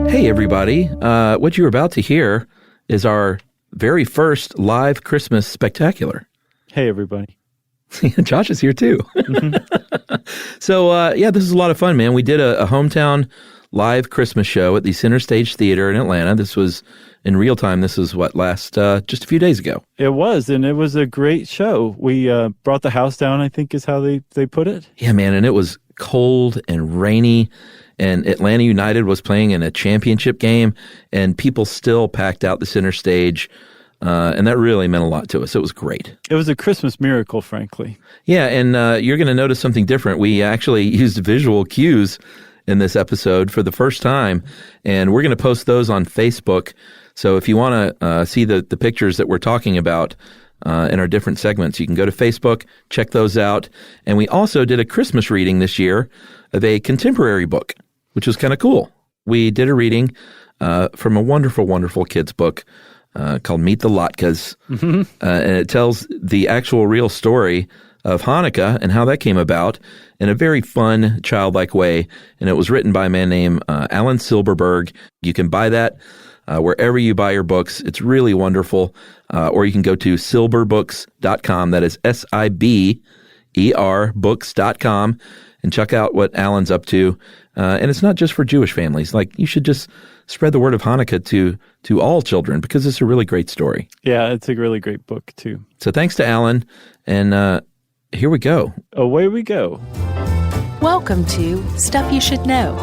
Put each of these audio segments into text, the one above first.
Hey, everybody. What you're about to hear is our very first live Christmas spectacular. Hey, everybody. Josh is here, too. So, this is a lot of fun, man. We did a hometown live Christmas show at the Center Stage Theater in Atlanta. This was in real time. This was just a few days ago. It was, and it was a great show. We brought the house down, I think is how they put it. Yeah, man, and it was cold and rainy. And Atlanta United was playing in a championship game, and people still packed out the center stage, and that really meant a lot to us. It was great. It was a Christmas miracle, frankly. Yeah, and you're going to notice something different. We actually used visual cues in this episode for the first time, and we're going to post those on Facebook. So if you want to see the pictures that we're talking about in our different segments, you can go to Facebook, check those out. And we also did a Christmas reading this year of a contemporary book, which was kind of cool. We did a reading from a wonderful, wonderful kids book called Meet the Lotkas. Mm-hmm. And it tells the actual real story of Hanukkah and how that came about in a very fun, childlike way. And it was written by a man named Alan Silberberg. You can buy that wherever you buy your books. It's really wonderful. Or you can go to silberbooks.com. That is SIBER books.com. And check out what Alan's up to. And it's not just for Jewish families. Like, you should just spread the word of Hanukkah to all children because it's a really great story. Yeah, it's a really great book, too. So thanks to Alan. And here we go. Away we go. Welcome to Stuff You Should Know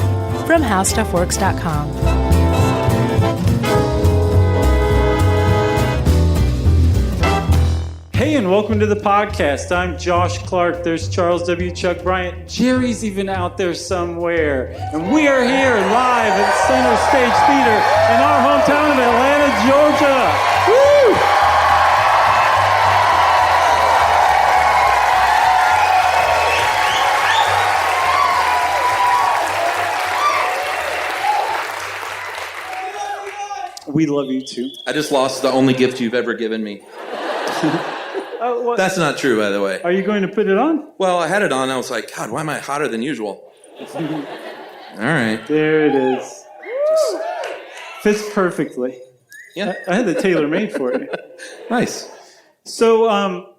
from HowStuffWorks.com. Hey, and welcome to the podcast. I'm Josh Clark. There's Charles W. Chuck Bryant. Jerry's even out there somewhere. And we are here live at Center Stage Theater in our hometown of Atlanta, Georgia. Woo! We love you too. I just lost the only gift you've ever given me. That's not true, by the way. Are you going to put it on? Well, I had it on. I was like, God, why am I hotter than usual? All right. There it is. Fits perfectly. Yeah. I had the tailor-made for you. Nice. So,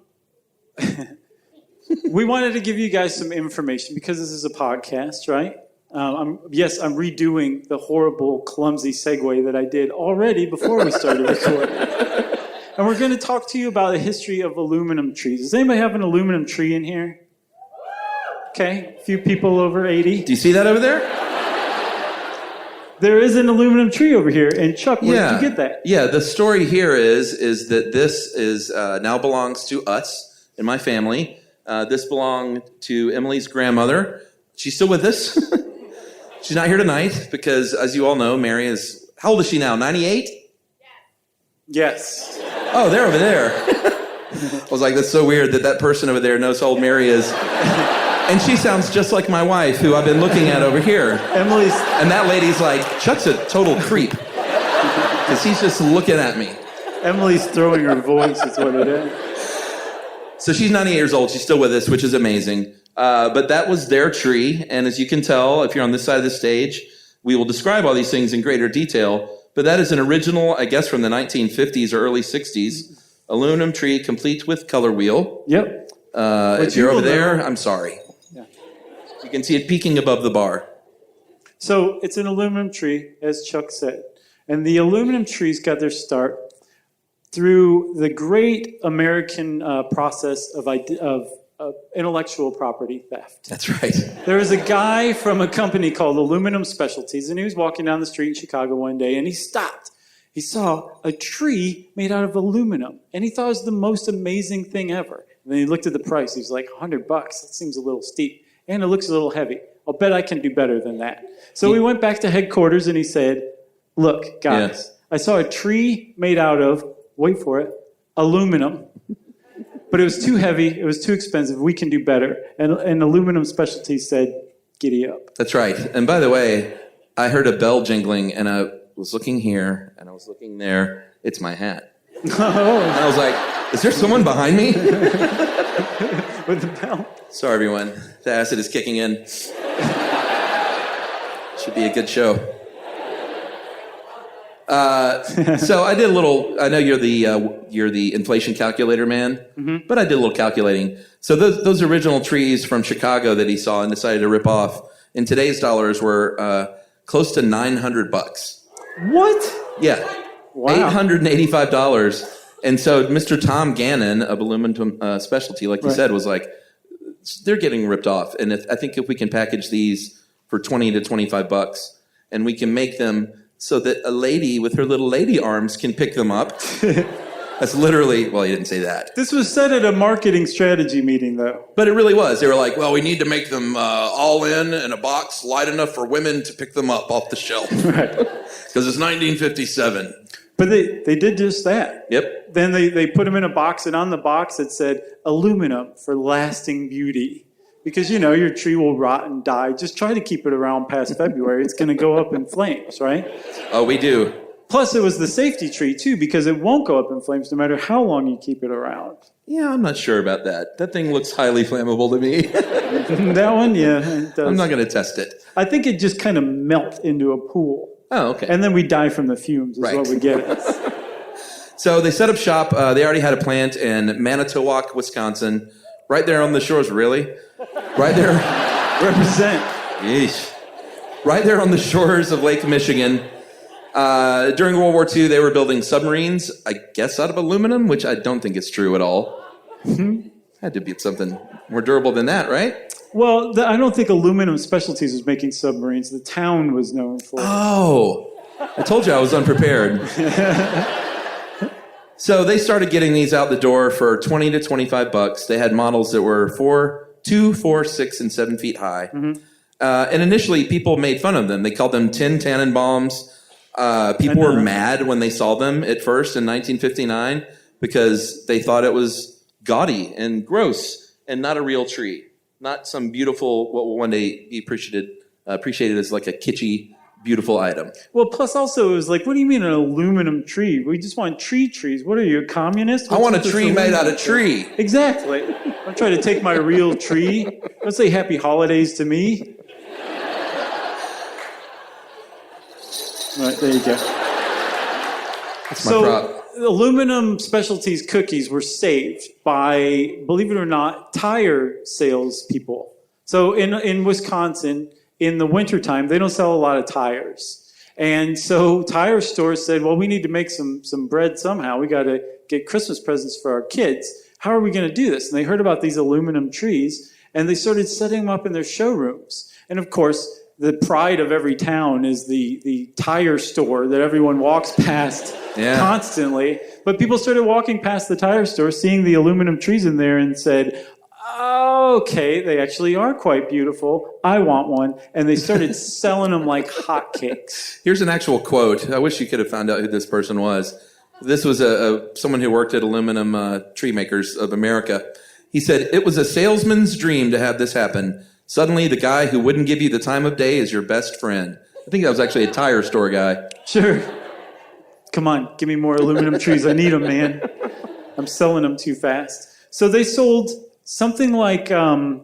we wanted to give you guys some information because this is a podcast, right? I'm redoing the horrible, clumsy segue that I did already before we started recording. And we're going to talk to you about the history of aluminum trees. Does anybody have an aluminum tree in here? Okay, a few people over 80. Do you see that over there? There is an aluminum tree over here. And Chuck, where did you get that? Yeah, the story here is that this is now belongs to us and my family. This belonged to Emily's grandmother. She's still with us. She's not here tonight because, as you all know, Mary is, how old is she now, 98? Yes. Oh, they're over there. I was like, that's so weird that person over there knows how old Mary is. And she sounds just like my wife, who I've been looking at over here. And that lady's like, Chuck's a total creep. Because he's just looking at me. Emily's throwing her voice, is what it is. So she's 98 years old. She's still with us, which is amazing. But that was their tree. And as you can tell, if you're on this side of the stage, we will describe all these things in greater detail. But that is an original, I guess, from the 1950s or early 60s, aluminum tree complete with color wheel. Yep. If you're over there, I'm sorry. Yeah. You can see it peeking above the bar. So it's an aluminum tree, as Chuck said. And the aluminum trees got their start through the great American process of intellectual property theft. That's right. There was a guy from a company called Aluminum Specialties, and he was walking down the street in Chicago one day, and he stopped. He saw a tree made out of aluminum, and he thought it was the most amazing thing ever. And then he looked at the price. He was like, $100. That seems a little steep, and it looks a little heavy. I'll bet I can do better than that. So we went back to headquarters, and he said, look, guys, I saw a tree made out of, wait for it, aluminum. But it was too heavy. It was too expensive. We can do better. And Aluminum Specialties said, giddy up. That's right. And by the way, I heard a bell jingling, and I was looking here, and I was looking there. It's my hat. Oh. And I was like, is there someone behind me? With the bell. Sorry, everyone. The acid is kicking in. Should be a good show. So I did a little. I know you're the inflation calculator man, but I did a little calculating. So those original trees from Chicago that he saw and decided to rip off in today's dollars were close to $900. What? Yeah, Wow. $885. And so Mr. Tom Gannon of Aluminum Specialty, like you said, was like, they're getting ripped off. And I think if we can package these for $20 to $25, and we can make them so that a lady with her little lady arms can pick them up. That's literally, well, he didn't say that. This was said at a marketing strategy meeting, though. But it really was. They were like, well, we need to make them all in a box light enough for women to pick them up off the shelf. Right. Because it's 1957. But they did just that. Yep. Then they put them in a box, and on the box it said, aluminum for lasting beauty. Because, your tree will rot and die. Just try to keep it around past February. It's going to go up in flames, right? Oh, we do. Plus, it was the safety tree, too, because it won't go up in flames no matter how long you keep it around. Yeah, I'm not sure about that. That thing looks highly flammable to me. That one, yeah, it does. I'm not going to test it. I think it just kind of melts into a pool. Oh, okay. And then we die from the fumes is what we get. So they set up shop. They already had a plant in Manitowoc, Wisconsin, right there on the shores, really? Right there. Represent. Yeesh. Right there on the shores of Lake Michigan. During World War II, they were building submarines, I guess out of aluminum, which I don't think is true at all. Had to be something more durable than that, right? Well, I don't think Aluminum Specialties was making submarines. The town was known for it. Oh, I told you I was unprepared. So they started getting these out the door for $20 to $25. They had models that were 2, 4, 6, and 7 feet high. And initially, people made fun of them. They called them tin Tannenbaums. People were mad when they saw them at first in 1959 because they thought it was gaudy and gross and not a real tree. Not some beautiful, what will one day be appreciated as like a kitschy, beautiful item. Well, plus also it was like, what do you mean an aluminum tree? We just want trees. What are you, a communist? I want a tree made out of tree. Exactly. I'm trying to take my real tree. Don't say happy holidays to me. All right, there you go. That's my prop. Aluminum Specialties cookies were saved by, believe it or not, tire salespeople. So in Wisconsin, in the wintertime, they don't sell a lot of tires. And so tire stores said, well, we need to make some bread somehow. We got to get Christmas presents for our kids. How are we going to do this? And they heard about these aluminum trees, and they started setting them up in their showrooms. And of course, the pride of every town is the tire store that everyone walks past constantly. But people started walking past the tire store, seeing the aluminum trees in there, and said, okay, they actually are quite beautiful. I want one. And they started selling them like hotcakes. Here's an actual quote. I wish you could have found out who this person was. This was someone who worked at Aluminum Tree Makers of America. He said, "It was a salesman's dream to have this happen. Suddenly, the guy who wouldn't give you the time of day is your best friend." I think that was actually a tire store guy. Sure. Come on, give me more aluminum trees. I need them, man. I'm selling them too fast. So they sold something like, I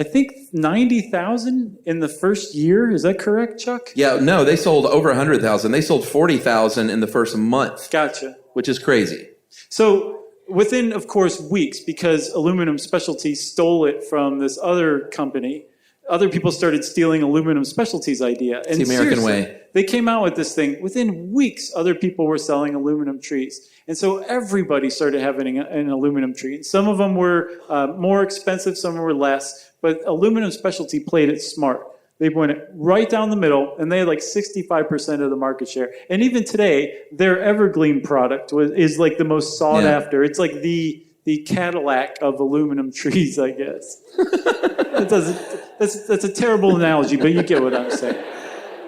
think 90,000 in the first year. Is that correct, Chuck? Yeah, no, they sold over 100,000. They sold 40,000 in the first month. Gotcha. Which is crazy. So within, of course, weeks, because Aluminum Specialties stole it from this other company, other people started stealing Aluminum Specialties' idea. And it's the American way. They came out with this thing. Within weeks, other people were selling aluminum trees. And so everybody started having an aluminum tree. Some of them were more expensive, some were less. But Aluminum Specialty played it smart. They went right down the middle, and they had like 65% of the market share. And even today, their Evergreen product is like the most sought after. It's like the Cadillac of aluminum trees, I guess. That's a terrible analogy, but you get what I'm saying.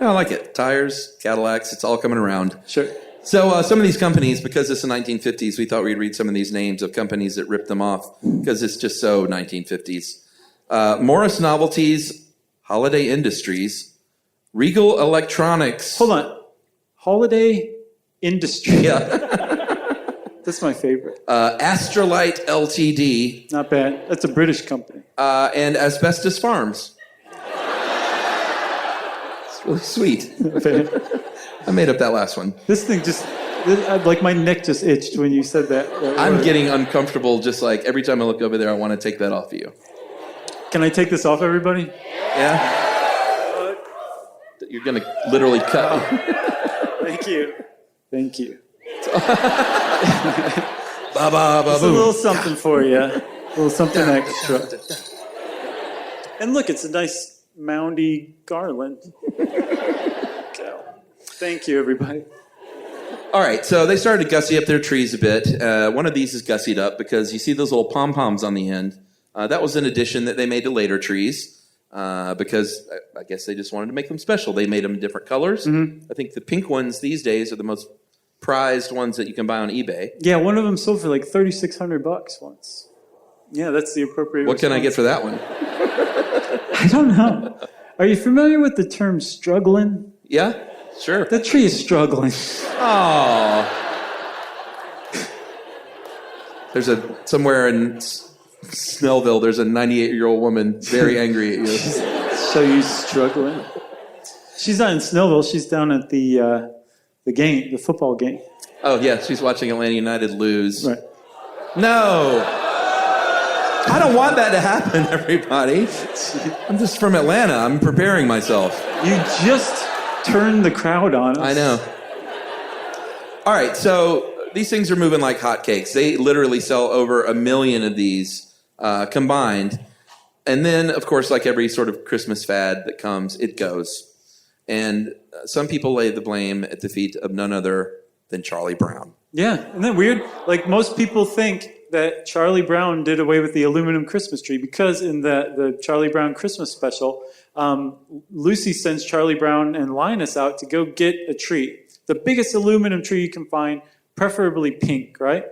I like it. Tires, Cadillacs, it's all coming around. Sure. So some of these companies, because it's the 1950s, we thought we'd read some of these names of companies that ripped them off because it's just so 1950s. Morris Novelties, Holiday Industries, Regal Electronics. Hold on. Holiday Industry. Yeah. That's my favorite. Astrolite Ltd. Not bad. That's a British company. And Asbestos Farms. really sweet. I made up that last one. This thing like my neck just itched when you said that. I'm getting uncomfortable just like every time I look over there, I want to take that off of you. Can I take this off, everybody? Yeah? You're going to literally cut. Thank you. Thank you. Just a little something for you. A little something extra. And look, it's a nice moundy garland. Thank you, everybody. All right, so they started to gussy up their trees a bit. One of these is gussied up because you see those little pom-poms on the end. That was an addition that they made to later trees because I guess they just wanted to make them special. They made them different colors. Mm-hmm. I think the pink ones these days are the most prized ones that you can buy on eBay. Yeah, one of them sold for like $3,600 once. Yeah, that's the appropriate What can I get for that one? I don't know. Are you familiar with the term struggling? Yeah, sure. That tree is struggling. Oh. There's somewhere in Snellville, there's a 98-year-old woman very angry at you. So you struggling? She's not in Snellville. She's down at the football game. Oh, yeah, she's watching Atlanta United lose. Right. No. I don't want that to happen, everybody. I'm just from Atlanta. I'm preparing myself. You just turned the crowd on us. I know. All right, so these things are moving like hotcakes. They literally sell over 1 million of these combined. And then, of course, like every sort of Christmas fad that comes, it goes. And some people lay the blame at the feet of none other than Charlie Brown. Yeah, isn't that weird? Like, most people think that Charlie Brown did away with the aluminum Christmas tree because in the Charlie Brown Christmas special, Lucy sends Charlie Brown and Linus out to go get a tree. The biggest aluminum tree you can find, preferably pink, right?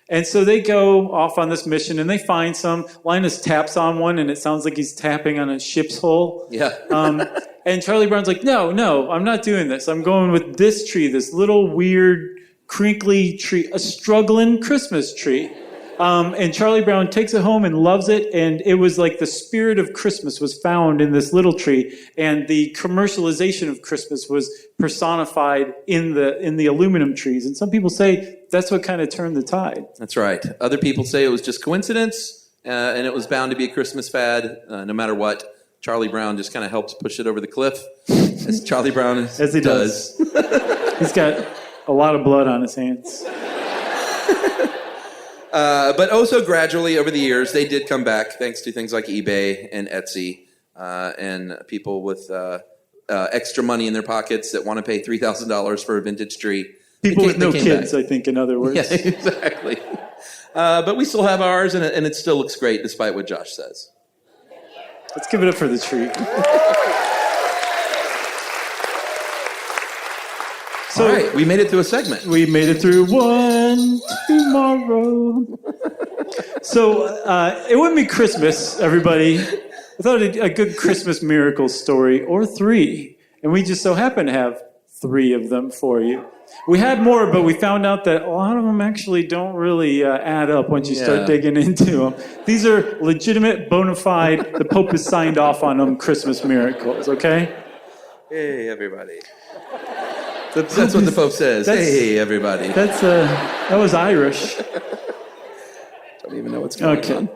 And so they go off on this mission and they find some. Linus taps on one and it sounds like he's tapping on a ship's hull. Yeah. And Charlie Brown's like, no, I'm not doing this. I'm going with this tree, this little weird, crinkly tree, a struggling Christmas tree. And Charlie Brown takes it home and loves it, and it was like the spirit of Christmas was found in this little tree, and the commercialization of Christmas was personified in the aluminum trees. And some people say that's what kind of turned the tide. That's right. Other people say it was just coincidence, and it was bound to be a Christmas fad, no matter what. Charlie Brown just kind of helped push it over the cliff, as Charlie Brown as he does. He's got a lot of blood on his hands. But also gradually over the years, they did come back thanks to things like eBay and Etsy and people with extra money in their pockets that want to pay $3,000 for a vintage tree. People with no kids, back. I think, in other words. Yeah, exactly. But we still have ours, and it still looks great despite what Josh says. Let's give it up for the tree. So, all right, we made it through a segment. We made it through one tomorrow. So it wouldn't be Christmas, everybody, without a good Christmas miracle story or three. And we just so happen to have 3 of them for you. We had more, but we found out that a lot of them actually don't really add up once you start digging into them. These are legitimate, bona fide, the Pope has signed off on them Christmas miracles, okay? Hey, everybody. That's what the Pope says. Hey, everybody. That was Irish. Don't even know what's going on.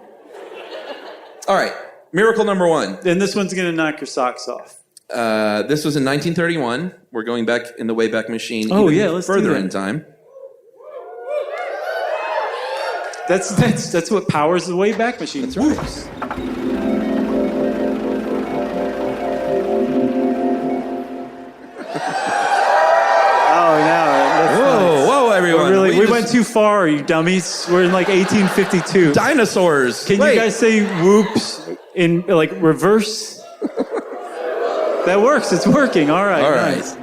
All right, miracle number 1. And this one's going to knock your socks off. This was in 1931. We're going back in the Wayback Machine let's further do that. in time. That's what powers the Wayback Machine. That's right. Whoa, everyone. We went too far, you dummies. We're in like 1852. Dinosaurs. Can you guys say whoops in like reverse? That works. It's working. All right. All right. Nice.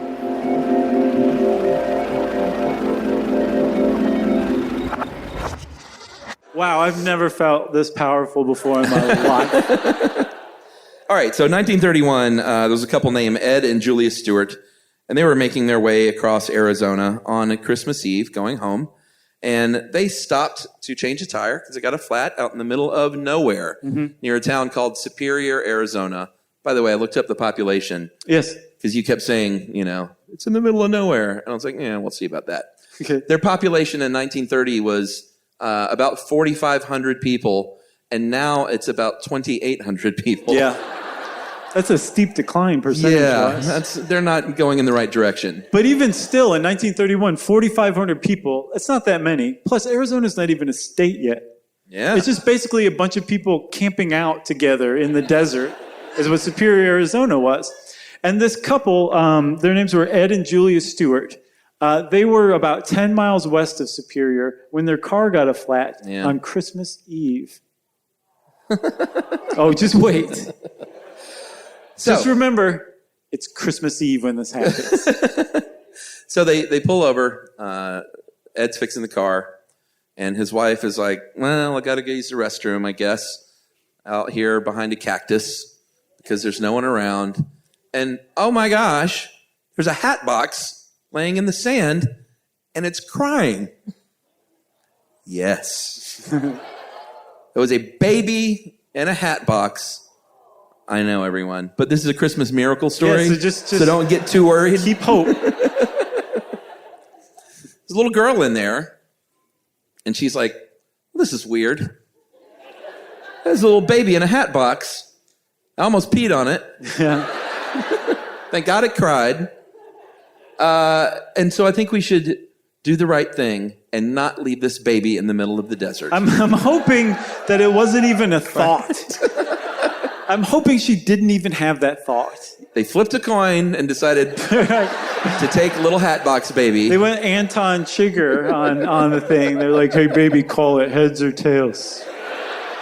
Wow, I've never felt this powerful before in my life. All right, so 1931, there was a couple named Ed and Julia Stewart, and they were making their way across Arizona on Christmas Eve, going home, and they stopped to change a tire because it got a flat out in the middle of nowhere near a town called Superior, Arizona. By the way, I looked up the population. Yes. because you kept saying, it's in the middle of nowhere. And I was like, yeah, we'll see about that. Okay. Their population in 1930 was about 4,500 people, and now it's about 2,800 people. Yeah. That's a steep decline percentage-wise. They're not going in the right direction. But even still, in 1931, 4,500 people, it's not that many. Plus, Arizona's not even a state yet. Yeah. It's just basically a bunch of people camping out together in the desert, is what Superior, Arizona was. And this couple, their names were Ed and Julia Stewart. They were about 10 miles west of Superior when their car got a flat on Christmas Eve. Oh, just wait. Just remember, it's Christmas Eve when this happens. So they pull over. Ed's fixing the car. And his wife is like, well, I got to go use the restroom, I guess, out here behind a cactus because there's no one around. And, oh, my gosh, there's a hat box laying in the sand, and it's crying. Yes. There was a baby in a hat box. I know, everyone. But this is a Christmas miracle story, so don't get too worried. Keep hope. There's a little girl in there, and she's like, well, this is weird. There's a little baby in a hat box. I almost peed on it. Yeah. Thank God it cried. And so I think we should do the right thing and not leave this baby in the middle of the desert. I'm hoping that it wasn't even a thought. I'm hoping she didn't even have that thought. They flipped a coin and decided to take little Hatbox Baby. They went Anton Chigurh on the thing. They're like, hey, baby, call it heads or tails.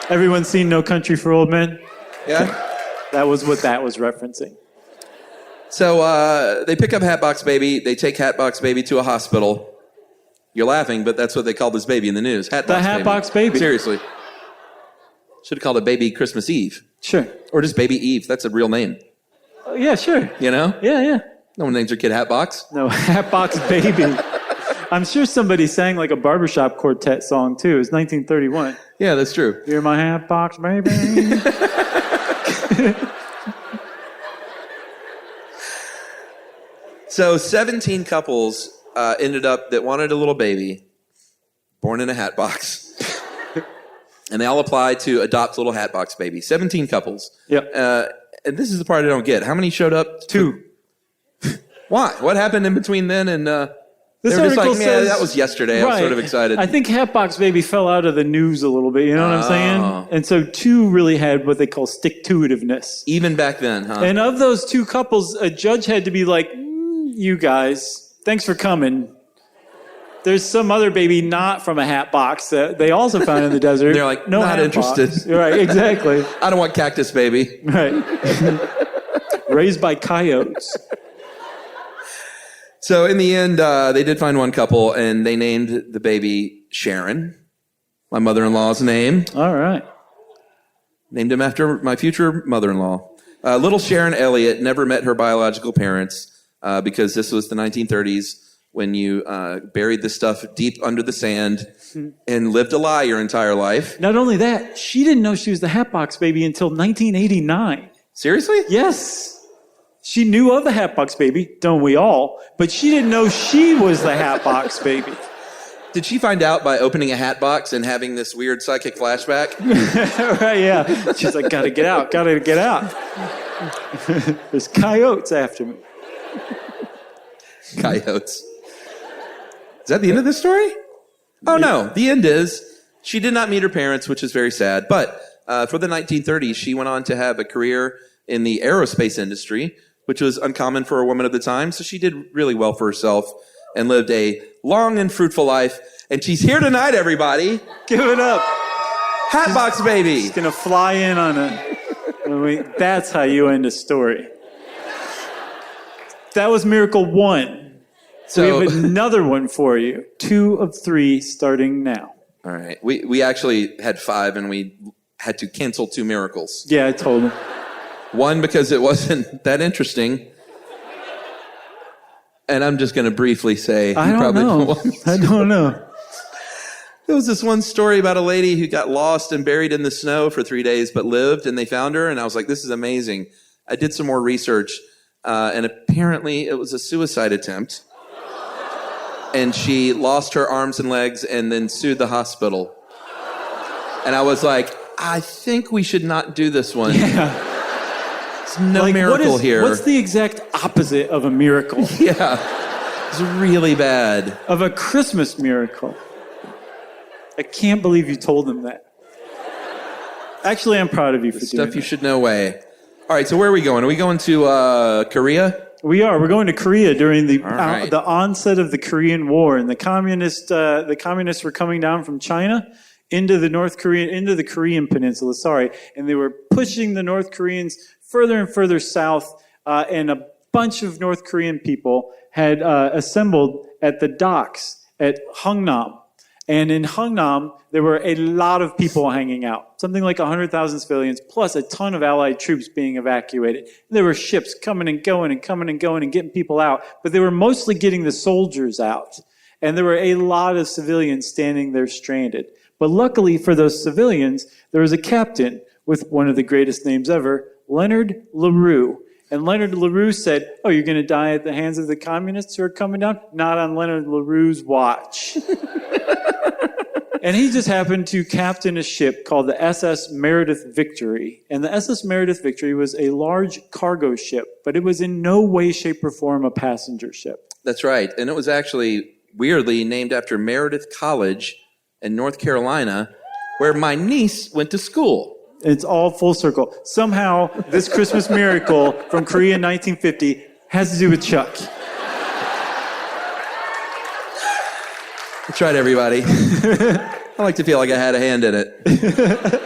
Everyone seen No Country for Old Men? Yeah? That was what that was referencing. So they pick up Hatbox Baby. They take Hatbox Baby to a hospital. You're laughing, but that's what they call this baby in the news. Hatbox Baby. Seriously. Should have called it Baby Christmas Eve. Sure. Or just Baby Eve. That's a real name. Yeah, sure. You know? Yeah. No one names their kid Hatbox. No, Hatbox Baby. I'm sure somebody sang like a barbershop quartet song, too. It was 1931. Yeah, that's true. You're my Hatbox Baby. So 17 couples ended up that wanted a little baby born in a hat box. And they all applied to adopt little Hatbox Baby. 17 couples. Yep. And this is the part I don't get. How many showed up? 2. Why? What happened in between then and... This they were just article like, says, that was yesterday. Right. I was sort of excited. I think Hatbox Baby fell out of the news a little bit. You know what I'm saying? And so 2 really had what they call stick-to-itiveness. Even back then, huh? And of those 2 couples, a judge had to be like, you guys, thanks for coming. There's some other baby not from a hat box that they also found in the desert. They're like, no not interested. Box. Right, exactly. I don't want Cactus Baby. Right. Raised by coyotes. So in the end, they did find one couple, and they named the baby Sharon, my mother-in-law's name. All right. Named him after my future mother-in-law. Little Sharon Elliott never met her biological parents because this was the 1930s when you buried the stuff deep under the sand and lived a lie your entire life. Not only that, she didn't know she was the Hatbox Baby until 1989. Seriously? Yes. She knew of the Hatbox Baby, don't we all? But she didn't know she was the Hatbox Baby. Did she find out by opening a hat box and having this weird psychic flashback? Right, yeah. She's like, gotta get out. There's coyotes after me. Coyotes. Is that the end of this story? Oh, no. The end is she did not meet her parents, which is very sad. But for the 1930s, she went on to have a career in the aerospace industry, which was uncommon for a woman of the time. So she did really well for herself and lived a long and fruitful life. And she's here tonight, everybody. Give it up. Hatbox Baby. She's going to fly in on that's how you end a story. That was Miracle 1. So we have another one for you. 2 of 3 starting now. All right. We actually had 5, and we had to cancel 2 miracles. Yeah, I told him. 1, because it wasn't that interesting. And I'm just going to briefly say... I don't know. There was this one story about a lady who got lost and buried in the snow for 3 days, but lived, and they found her, and I was like, this is amazing. I did some more research. and apparently it was a suicide attempt. And she lost her arms and legs and then sued the hospital. And I was like, I think we should not do this one. Yeah. There's no miracle here. What's the exact opposite of a miracle? Yeah. It's really bad. Of a Christmas miracle. I can't believe you told them that. Actually, I'm proud of you for doing Stuff that. you should know way. All right, so where are we going? Are we going to Korea? We are. We're going to Korea during the right. the onset of the Korean War, and the communists were coming down from China into the Korean Peninsula. And they were pushing the North Koreans further and further south, and a bunch of North Korean people had assembled at the docks at Hungnam. And in Hungnam, there were a lot of people hanging out, something like 100,000 civilians, plus a ton of Allied troops being evacuated. There were ships coming and going and getting people out, but they were mostly getting the soldiers out. And there were a lot of civilians standing there stranded. But luckily for those civilians, there was a captain with one of the greatest names ever, Leonard LaRue. And Leonard LaRue said, "Oh, you're going to die at the hands of the communists who are coming down? Not on Leonard LaRue's watch." And he just happened to captain a ship called the SS Meredith Victory. And the SS Meredith Victory was a large cargo ship, but it was in no way, shape, or form a passenger ship. That's right. And it was actually, weirdly, named after Meredith College in North Carolina, where my niece went to school. It's all full circle. Somehow, this Christmas miracle from Korea in 1950 has to do with Chuck. That's right, everybody. I like to feel like I had a hand in it.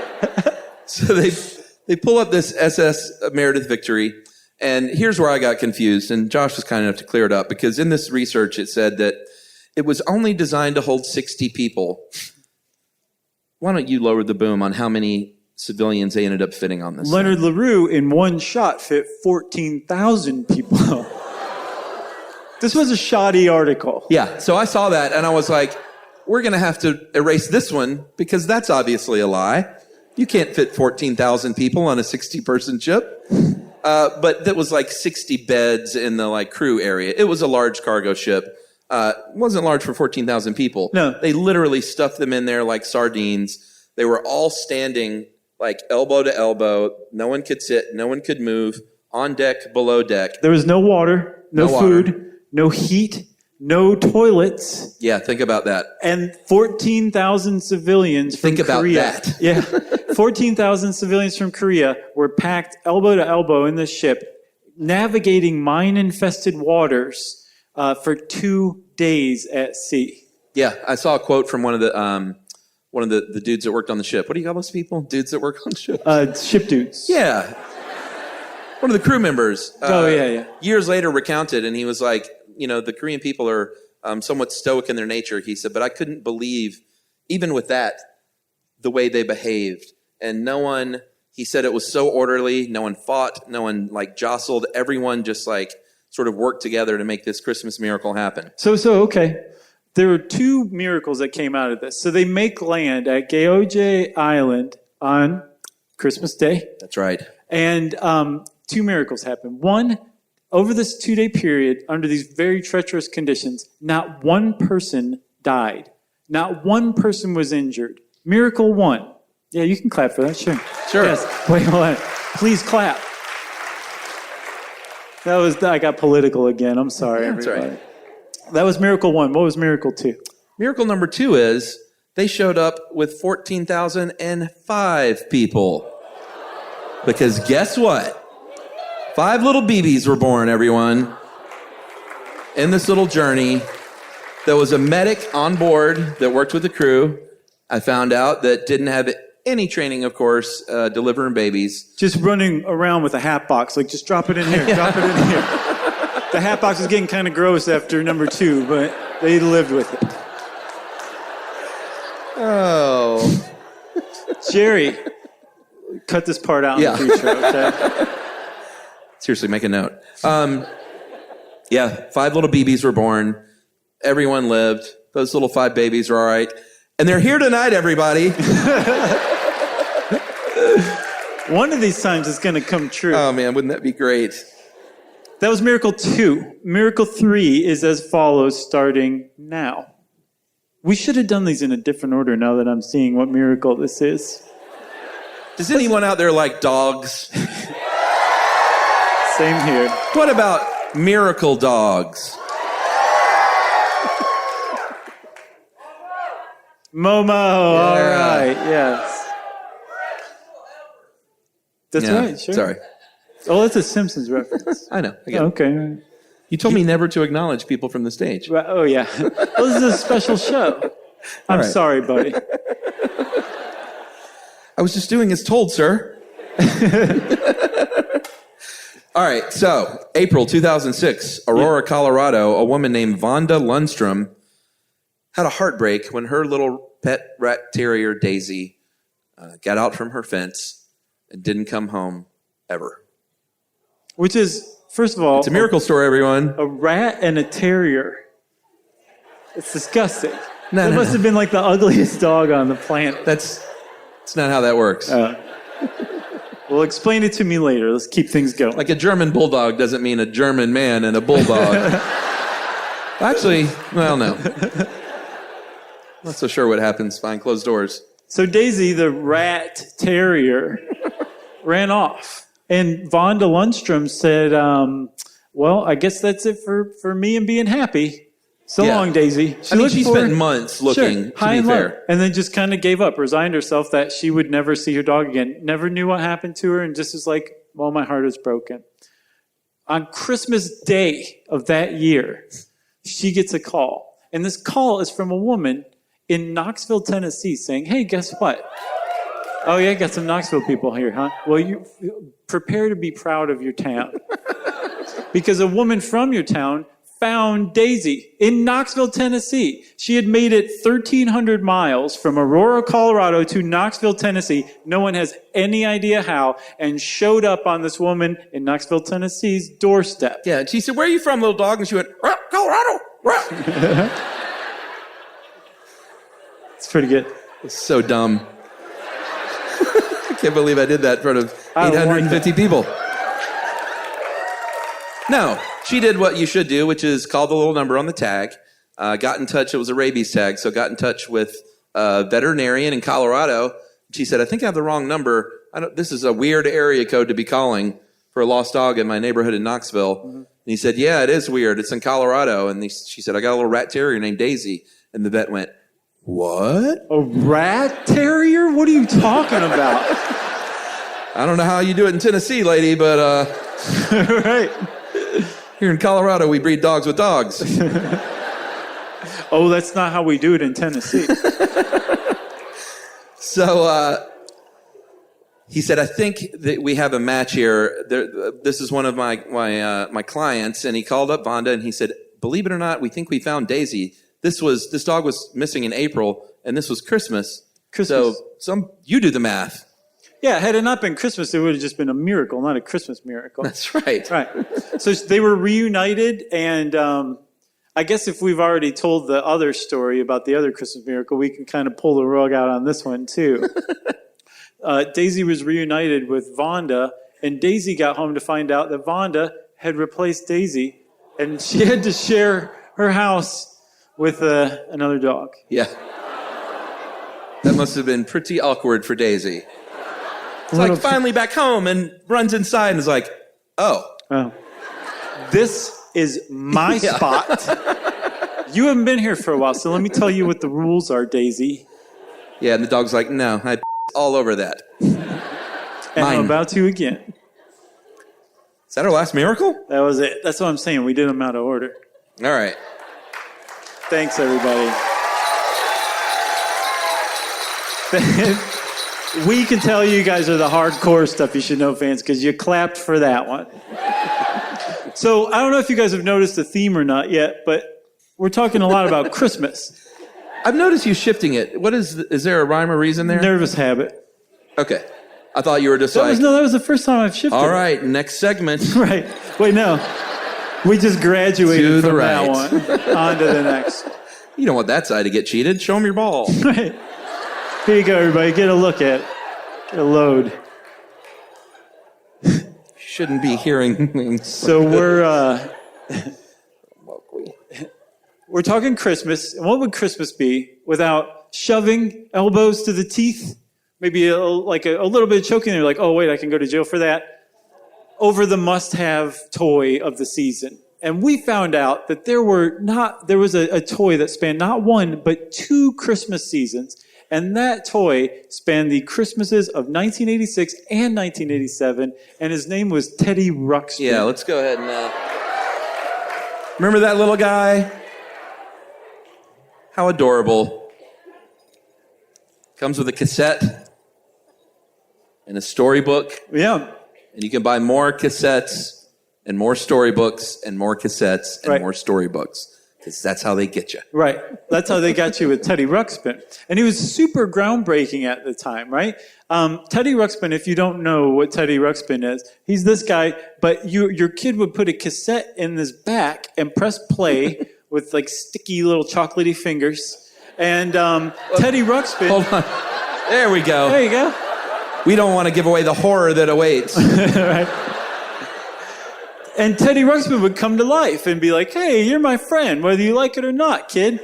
So they pull up this SS Meredith Victory, and here's where I got confused, and Josh was kind enough to clear it up, because in this research it said that it was only designed to hold 60 people. Why don't you lower the boom on how many civilians they ended up fitting on this? Leonard LaRue, in one shot, fit 14,000 people. This was a shoddy article. Yeah, so I saw that, and I was like, we're going to have to erase this one, because that's obviously a lie. You can't fit 14,000 people on a 60-person ship. But that was like 60 beds in the crew area. It was a large cargo ship. It wasn't large for 14,000 people. No. They literally stuffed them in there like sardines. They were all standing like elbow to elbow. No one could sit. No one could move. On deck, below deck. There was no water, no food, water. no heat, no toilets. Yeah, think about that. And 14,000 civilians from Korea. Think about that. Yeah. 14,000 civilians from Korea were packed elbow to elbow in the ship, navigating mine-infested waters for 2 days at sea. Yeah, I saw a quote from one of the dudes that worked on the ship. What do you call those people? Dudes that work on ships? Ship dudes. Yeah. One of the crew members. Yeah. Years later recounted, and he was like, the Korean people are somewhat stoic in their nature, he said, but I couldn't believe, even with that, the way they behaved. And no one, he said it was so orderly, no one fought, no one jostled, everyone just sort of worked together to make this Christmas miracle happen. So okay. There were two miracles that came out of this. So they make land at Gyeonggi Island on Christmas Day. That's right. And two miracles happen. One, over this 2-day period, under these very treacherous conditions, not one person died. Not one person was injured. Miracle one. Yeah, you can clap for that, sure. Sure. Yes. Wait, hold on. Please clap. I got political again. I'm sorry, That's everybody. right. That was miracle one. What was miracle two? Miracle number 2 is they showed up with 14,005 people. Because guess what? 5 little BBs were born, everyone. In this little journey, there was a medic on board that worked with the crew. I found out that didn't have any training, of course, delivering babies. Just running around with a hat box, just drop it in here, drop it in here. The hat box was getting kind of gross after number 2, but they lived with it. Oh. Jerry, cut this part out in the future, okay? Seriously, make a note. 5 little BBs were born. Everyone lived. Those little 5 babies are all right. And they're here tonight, everybody. One of these times it's going to come true. Oh, man, wouldn't that be great? That was miracle 2. Miracle 3 is as follows, starting now. We should have done these in a different order now that I'm seeing what miracle this is. Does anyone out there like dogs? Same here. What about miracle dogs? Momo, all right, yes. That's right, sure. Sorry. Oh, that's a Simpsons reference. I know. I get it. Okay. You told me never to acknowledge people from the stage. Right. Oh, yeah. Well, this is a special show. I'm right. sorry, buddy. I was just doing as told, sir. All right, so April 2006, Aurora, Colorado, a woman named Vonda Lundstrom had a heartbreak when her little pet rat terrier, Daisy, got out from her fence and didn't come home ever. Which is, first of all... It's a miracle story, everyone. A rat and a terrier. It's disgusting. No, It no, must no. have been like the ugliest dog on the planet. That's not how that works. Well, explain it to me later. Let's keep things going. Like a German bulldog doesn't mean a German man and a bulldog. Actually, well, no. Not so sure what happens behind closed doors. So Daisy, the rat terrier, ran off. And Vonda Lundstrom said, well, I guess that's it for me and being happy. So Yeah. long, Daisy. She spent months looking, high to and be low. fair. And then just kind of gave up, resigned herself that she would never see her dog again. Never knew what happened to her and just was like, well, my heart is broken. On Christmas Day of that year, she gets a call. And this call is from a woman in Knoxville, Tennessee saying, hey, guess what? Oh, yeah, got some Knoxville people here, huh? Well, you prepare to be proud of your town. Because a woman from your town found Daisy in Knoxville, Tennessee. She had made it 1,300 miles from Aurora, Colorado to Knoxville, Tennessee. No one has any idea how, and showed up on this woman in Knoxville, Tennessee's doorstep. Yeah, and she said, where are you from, little dog? And she went, Colorado. It's pretty good. It's so dumb. I can't believe I did that in front of I 850 people. No, she did what you should do, which is call the little number on the tag, got in touch. It was a rabies tag, so got in touch with a veterinarian in Colorado. She said, I think I have the wrong number. This is a weird area code to be calling for a lost dog in my neighborhood in Knoxville. Mm-hmm. And he said, yeah, it is weird. It's in Colorado. And she said, I got a little rat terrier named Daisy. And the vet went, what? A rat terrier? What are you talking about? I don't know how you do it in Tennessee, lady, but Right. here in Colorado, we breed dogs with dogs. Oh, that's not how we do it in Tennessee. So he said, I think that we have a match here. This is one of my clients, and he called up Vonda, and he said, believe it or not, we think we found Daisy. This dog was missing in April, and this was Christmas. So you do the math. Yeah, had it not been Christmas, it would have just been a miracle, not a Christmas miracle. That's right. Right. So they were reunited, and I guess if we've already told the other story about the other Christmas miracle, we can kind of pull the rug out on this one, too. Daisy was reunited with Vonda, and Daisy got home to find out that Vonda had replaced Daisy, and she had to share her house with another dog. Yeah. That must have been pretty awkward for Daisy. It's like finally back home and runs inside and is like, oh. This is my spot. You haven't been here for a while, so let me tell you what the rules are, Daisy. Yeah, and the dog's like, no, I all over that. And I'm about to again. Is that our last miracle? That was it. That's what I'm saying. We did them out of order. All right. Thanks, everybody. We can tell you guys are the hardcore Stuff You Should Know fans because you clapped for that one. So I don't know if you guys have noticed the theme or not yet, but we're talking a lot about Christmas. I've noticed you shifting it. Is there a rhyme or reason there? Nervous habit. Okay. I thought you were just That was the first time I've shifted. All right, next segment. Right. Wait, no. We just graduated from right. that one. On to the next. You don't want that side to get cheated. Show them your ball. Right. Here you go, everybody. Get a look at it. Get a load. shouldn't be hearing. So we're talking Christmas, and what would Christmas be without shoving elbows to the teeth? Maybe a little bit of choking. They're like, oh wait, I can go to jail for that. Over the must-have toy of the season. And we found out that there was a toy that spanned not one, but 2 Christmas seasons. And that toy spanned the Christmases of 1986 and 1987. And his name was Teddy Ruxpin. Yeah, let's go ahead and... Remember that little guy? How adorable. Comes with a cassette and a storybook. Yeah. And you can buy more cassettes and more storybooks and more cassettes and more storybooks. Because that's how they get you. Right. That's how they got you with Teddy Ruxpin. And he was super groundbreaking at the time, right? Teddy Ruxpin, if you don't know what Teddy Ruxpin is, he's this guy, but your kid would put a cassette in his back and press play with like sticky little chocolatey fingers. And Teddy Ruxpin... Hold on. There we go. There you go. We don't want to give away the horror that awaits. Right. And Teddy Ruxpin would come to life and be like, hey, you're my friend, whether you like it or not, kid.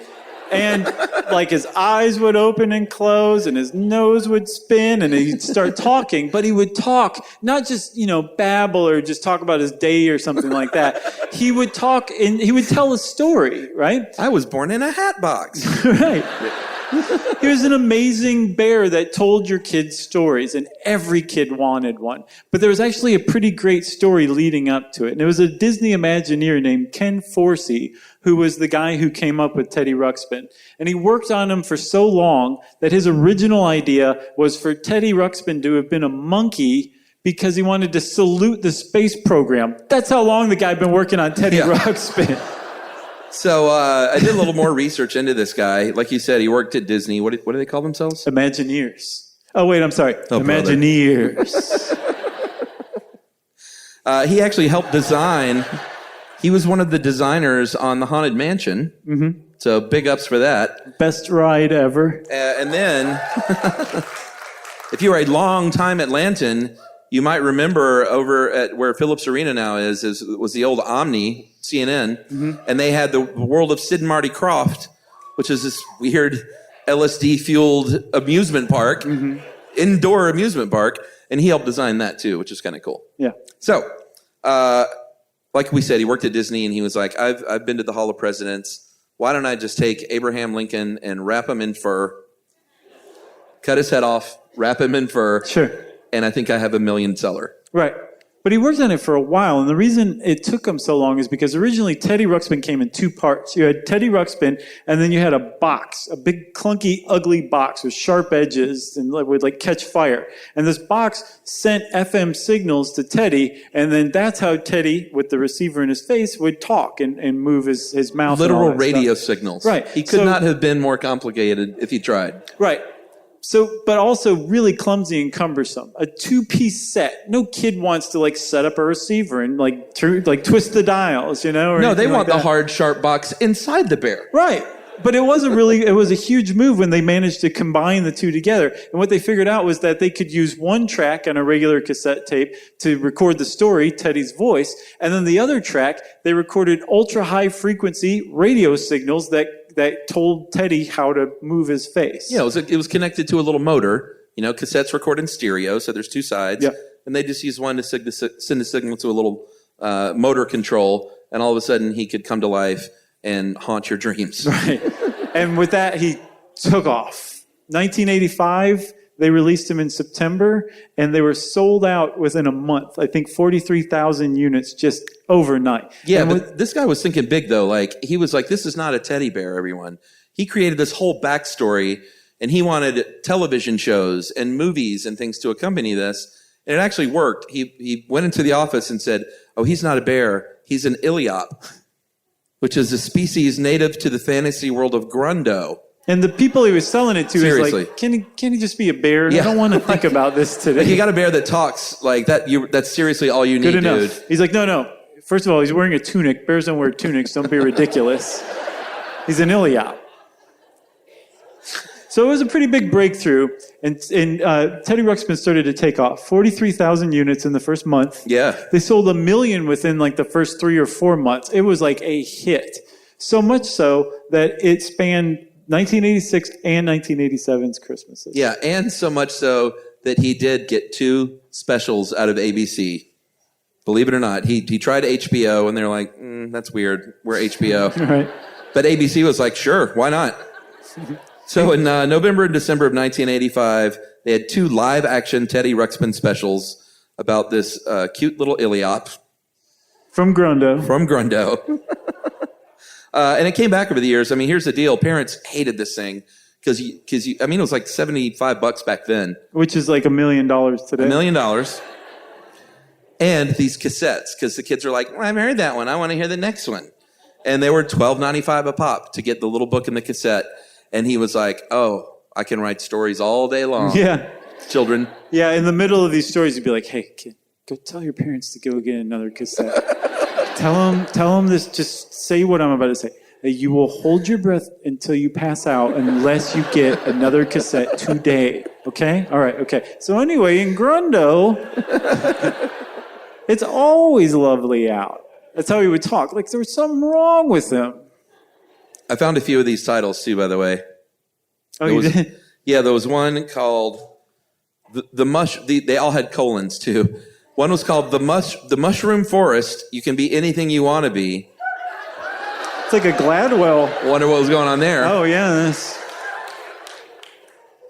And like his eyes would open and close and his nose would spin and he'd start talking. But he would talk, not just, babble or just talk about his day or something like that. He would talk and he would tell a story, right? I was born in a hat box. Right. He was an amazing bear that told your kids stories, and every kid wanted one. But there was actually a pretty great story leading up to it. And it was a Disney Imagineer named Ken Forsey, who was the guy who came up with Teddy Ruxpin. And he worked on him for so long that his original idea was for Teddy Ruxpin to have been a monkey because he wanted to salute the space program. That's how long the guy had been working on Teddy Ruxpin. So I did a little more research into this guy. Like you said, he worked at Disney. What do they call themselves? Imagineers. Oh, wait, I'm sorry. Oh, Imagineers. He actually helped design. He was one of the designers on the Haunted Mansion. Mm-hmm. So big ups for that. Best ride ever. And then, if you were a long-time Atlantan, you might remember over at where Phillips Arena now was the old Omni, CNN, and they had the World of Sid and Marty Krofft, which is this weird LSD-fueled amusement park, indoor amusement park, and he helped design that too, which is kind of cool. Yeah. So, like we said, he worked at Disney, and he was like, I've been to the Hall of Presidents. Why don't I just take Abraham Lincoln and wrap him in fur, cut his head off, wrap him in fur, and I think I have $1 million seller. Right. But he worked on it for a while, and the reason it took him so long is because originally Teddy Ruxpin came in 2 parts. You had Teddy Ruxpin, and then you had a box, a big, clunky, ugly box with sharp edges and would catch fire. And this box sent FM signals to Teddy, and then that's how Teddy, with the receiver in his face, would talk and move his mouth. Literal radio signals. Right. He could not have been more complicated if he tried. Right. So, but also really clumsy and cumbersome. A 2-piece set. No kid wants to set up a receiver and twist the dials, or no, they want the hard, sharp box inside the bear. Right. But it was a huge move when they managed to combine the two together. And what they figured out was that they could use one track on a regular cassette tape to record the story, Teddy's voice, and then the other track, they recorded ultra-high frequency radio signals that told Teddy how to move his face. Yeah, it was connected to a little motor. Cassettes record in stereo, so there's 2 sides. Yep. And they just used one to send a signal to a little motor control, and all of a sudden he could come to life and haunt your dreams. Right. And with that, he took off. 1985, they released him in September, and they were sold out within a month. I think 43,000 units just overnight. Yeah, but this guy was thinking big, though. He was like, this is not a teddy bear, everyone. He created this whole backstory, and he wanted television shows and movies and things to accompany this. And it actually worked. He went into the office and said, oh, he's not a bear. He's an Iliop, which is a species native to the fantasy world of Grundo. And the people he was selling it to Seriously. is like, can he just be a bear? Yeah. I don't want to think about this today. You got a bear that talks like that. That's seriously all you need, Good enough. dude. He's like, no. First of all, he's wearing a tunic. Bears don't wear tunics. Don't be ridiculous. He's an Iliop. So it was a pretty big breakthrough, and Teddy Ruxpin started to take off. 43,000 units in the first month. Yeah. They sold 1 million within like the first 3 or 4 months. It was like a hit. So much so that it spanned 1986 and 1987's Christmases. Yeah, and so much so that he did get 2 specials out of ABC. Believe it or not, he tried HBO, and they're like, that's weird. We're HBO. Right. But ABC was like, sure, why not? So in November and December of 1985, they had 2 live-action Teddy Ruxpin specials about this cute little Iliop. From Grundo. And it came back over the years. I mean, here's the deal. Parents hated this thing because it was like $75 back then. Which is like $1 million today. $1 million. And these cassettes, because the kids are like, well, I've heard that one. I want to hear the next one. And they were $12.95 a pop to get the little book and the cassette. And he was like, oh, I can write stories all day long. Yeah. Children. Yeah, in the middle of these stories, you'd be like, hey, kid, go tell your parents to go get another cassette. Tell them this, just say what I'm about to say. That you will hold your breath until you pass out unless you get another cassette today. Okay? All right, okay. So anyway, in Grundo, it's always lovely out. That's how he would talk. Like there was something wrong with him. I found a few of these titles, too, by the way. Oh, you did? Yeah, there was one called they all had colons, too. One was called The Mushroom Forest. You can be anything you want to be. It's like a Gladwell. Wonder what was going on there. Oh, yeah.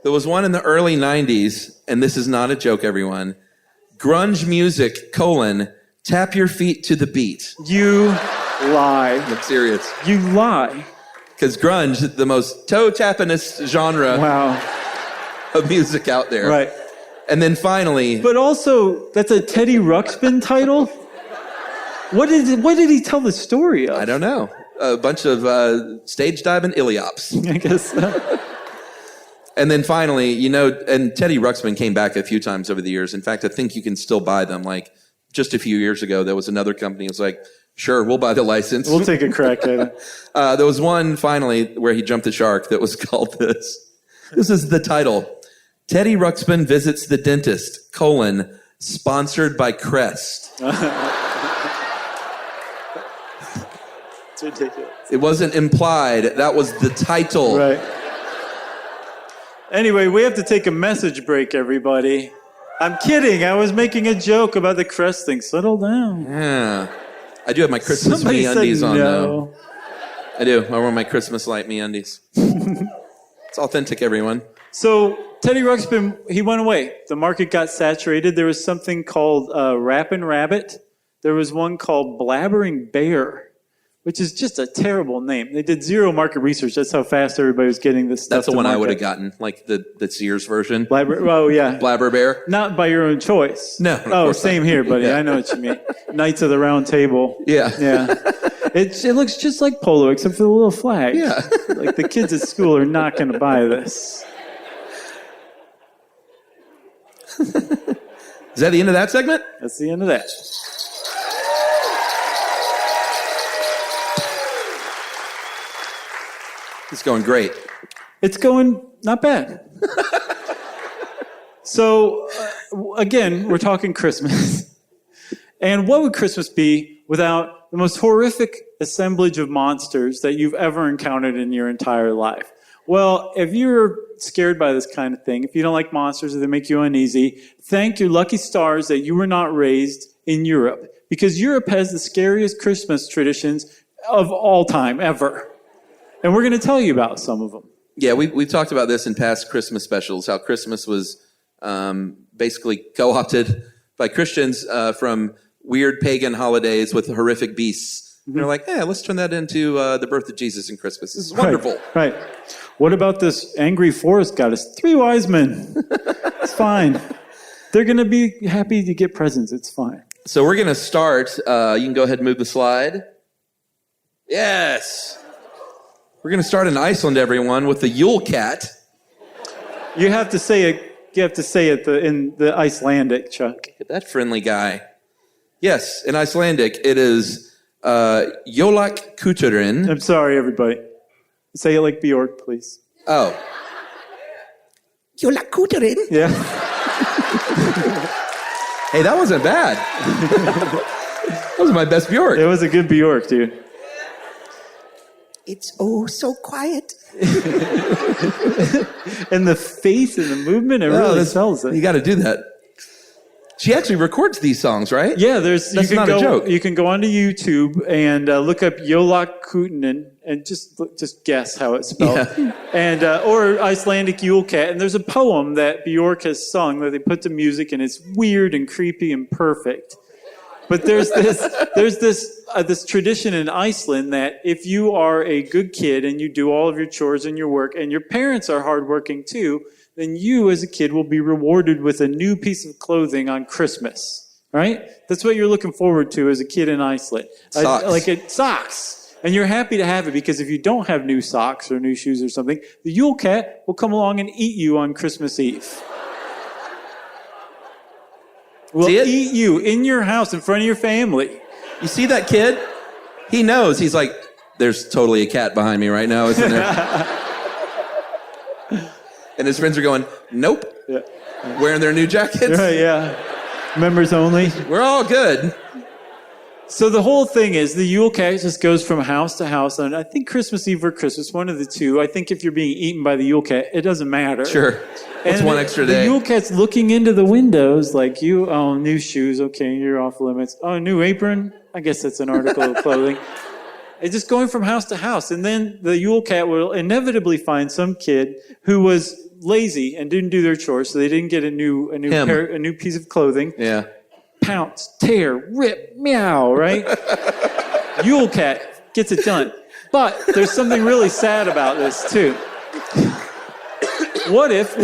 There was one in the early 90s, and this is not a joke, everyone. Grunge music, tap your feet to the beat. You lie. I'm serious. You lie. Because grunge, the most toe-tappingest genre of music out there. Right. And then finally... But also, that's a Teddy Ruxpin title? What did he tell the story of? I don't know. A bunch of stage diving Iliops. I guess so. And then finally, and Teddy Ruxpin came back a few times over the years. In fact, I think you can still buy them. Like, just a few years ago, there was another company that was like, sure, we'll buy the license. We'll take a crack at it. There was one, finally, where he jumped the shark that was called this. This is the title. Teddy Ruxpin visits the dentist, sponsored by Crest. It's ridiculous. It wasn't implied. That was the title. Right. Anyway, we have to take a message break, everybody. I'm kidding. I was making a joke about the Crest thing. Settle down. Yeah. I do have my Christmas Somebody MeUndies said on, no. though. I do. I wear my Christmas light MeUndies. It's authentic, everyone. So Teddy Ruxpin, he went away. The market got saturated. There was something called Rappin' Rabbit. There was one called Blabbering Bear, which is just a terrible name. They did zero market research. That's how fast everybody was getting this stuff. That's the to one market. I would have gotten, like the Sears version. Oh, yeah. Blabber Bear. Not by your own choice. No. Oh, same here, buddy. Yeah. I know what you mean. Knights of the Round Table. Yeah. Yeah. It looks just like polo, except for the little flag. Yeah. Like the kids at school are not going to buy this. Is that the end of that segment? That's the end of that. It's going great. It's going not bad. So, again, we're talking Christmas. And what would Christmas be without the most horrific assemblage of monsters that you've ever encountered in your entire life? Well, if you're scared by this kind of thing, if you don't like monsters or they make you uneasy, thank your lucky stars that you were not raised in Europe. Because Europe has the scariest Christmas traditions of all time, ever. And we're going to tell you about some of them. Yeah, we've talked about this in past Christmas specials, how Christmas was basically co-opted by Christians from weird pagan holidays with horrific beasts. Mm-hmm. They're like, let's turn that into the birth of Jesus and Christmas. This is wonderful. Right. What about this angry forest goddess? 3 wise men. It's fine. They're going to be happy to get presents. It's fine. So we're going to start. You can go ahead and move the slide. Yes. We're going to start in Iceland, everyone, with the Yule Cat. You have to say it. You have to say it in the Icelandic, Chuck. Get that friendly guy. Yes, in Icelandic, it is Jólak Kuturinn. I'm sorry, everybody. Say it like Bjork, please. Oh. Yola Kuterin. Yeah. Hey, that wasn't bad. That was my best Bjork. It was a good Bjork, dude. It's oh so quiet. And the face and the movement, it really sells it. You got to do that. She actually records these songs, right? Yeah, That's not a joke. You can go onto YouTube and look up Yola Kutunen and just guess how it's spelled. Yeah. And or Icelandic Yule Cat. And there's a poem that Bjork has sung that they put to music, and it's weird and creepy and perfect. But there's this tradition in Iceland that if you are a good kid and you do all of your chores and your work, and your parents are hardworking too, then you as a kid will be rewarded with a new piece of clothing on Christmas, right? That's what you're looking forward to as a kid in Iceland. Socks. Socks. And you're happy to have it, because if you don't have new socks or new shoes or something, the Yule Cat will come along and eat you on Christmas Eve. Will eat you in your house in front of your family. You see that kid? He knows. He's like, there's totally a cat behind me right now, isn't there? And his friends are going, nope. Yeah. Wearing their new jackets. Right, yeah. Members only. We're all good. So the whole thing is the Yule Cat just goes from house to house. And I think Christmas Eve or Christmas, one of the two. I think if you're being eaten by the Yule Cat, it doesn't matter. Sure. What's one extra day? The Yule Cat's looking into the windows like, new shoes. Okay, you're off limits. Oh, new apron? I guess that's an article of clothing. It's just going from house to house. And then the Yule Cat will inevitably find some kid who was lazy and didn't do their chores, so they didn't get a new piece of clothing. Yeah. Pounce, tear, rip, meow, right? Yule Cat gets it done. But there's something really sad about this, too. What if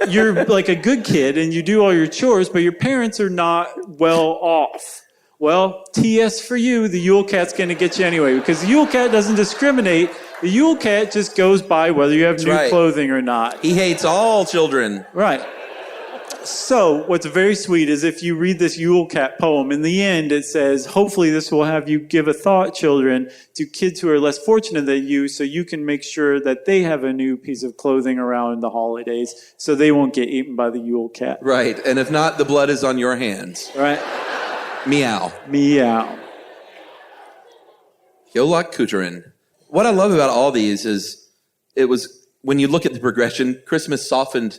you're like a good kid and you do all your chores, but your parents are not well off? Well, TS for you, the Yule Cat's going to get you anyway, because the Yule Cat doesn't discriminate. The Yule Cat just goes by whether you have new clothing or not. He hates all children. Right. So what's very sweet is if you read this Yule Cat poem, in the end it says, hopefully this will have you give a thought, children, to kids who are less fortunate than you, so you can make sure that they have a new piece of clothing around the holidays, so they won't get eaten by the Yule Cat. Right. And if not, the blood is on your hands. Right. Meow. Meow. Yola Kuterin. What I love about all these is it was, when you look at the progression, Christmas softened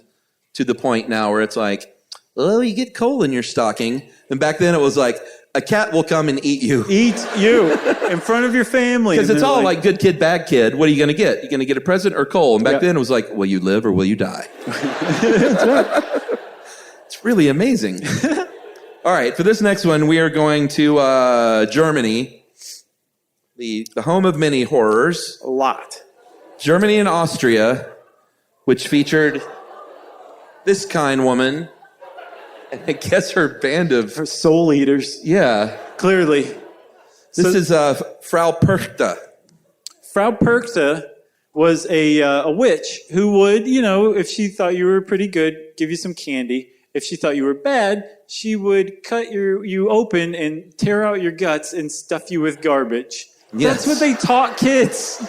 to the point now where it's like, oh, you get coal in your stocking. And back then it was like, a cat will come and eat you. Eat you in front of your family. Because it's all like good kid, bad kid. What are you going to get? You're going to get a present or coal? And back then it was like, will you live or will you die? That's right. It's really amazing. All right, for this next one, we are going to Germany, the home of many horrors. A lot. Germany and Austria, which featured this kind woman, and I guess her band of... Her soul eaters. Yeah. Clearly. This is Frau Perchta. Frau Perchta was a witch who would, if she thought you were pretty good, give you some candy. If she thought you were bad, she would cut you open and tear out your guts and stuff you with garbage. Yes. That's what they taught kids.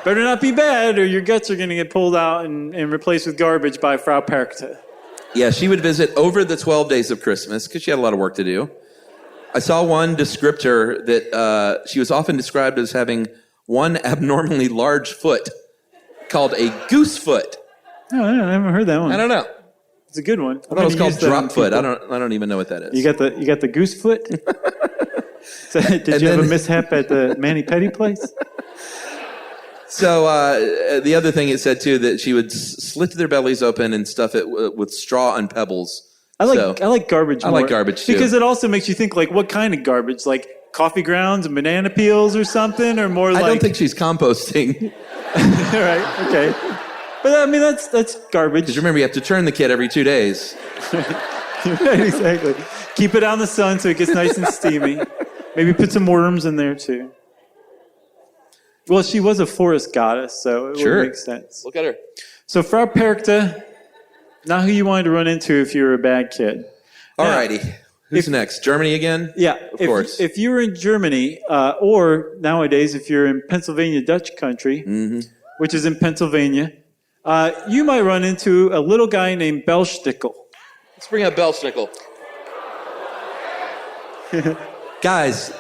Better not be bad, or your guts are going to get pulled out and replaced with garbage by Frau Perchta. Yeah, she would visit over the 12 days of Christmas because she had a lot of work to do. I saw one descriptor that she was often described as having one abnormally large foot called a goose foot. Oh, I haven't heard that one. I don't know. It's a good one. I thought it was called drop foot. I don't even know what that is. You got the goose foot? So, did you have a mishap at the mani-pedi place? So the other thing it said too, that she would slit their bellies open and stuff it with straw and pebbles. I like garbage more. I like garbage too. Because it also makes you think, like, what kind of garbage? Like coffee grounds and banana peels or something? Or more like... I don't think she's composting. Right, okay. But I mean, that's garbage. Because remember, you have to turn the kid every 2 days. Right, exactly. Keep it out in the sun so it gets nice and steamy. Maybe put some worms in there too. Well, she was a forest goddess, so it would make sense. Look at her. So Frau Perchta, not who you wanted to run into if you were a bad kid. All righty. Who's next? Germany again? Yeah. Of course. If you were in Germany, or nowadays if you're in Pennsylvania Dutch country, which is in Pennsylvania, You might run into a little guy named Belschnickel. Let's bring up Belschnickel. Guys,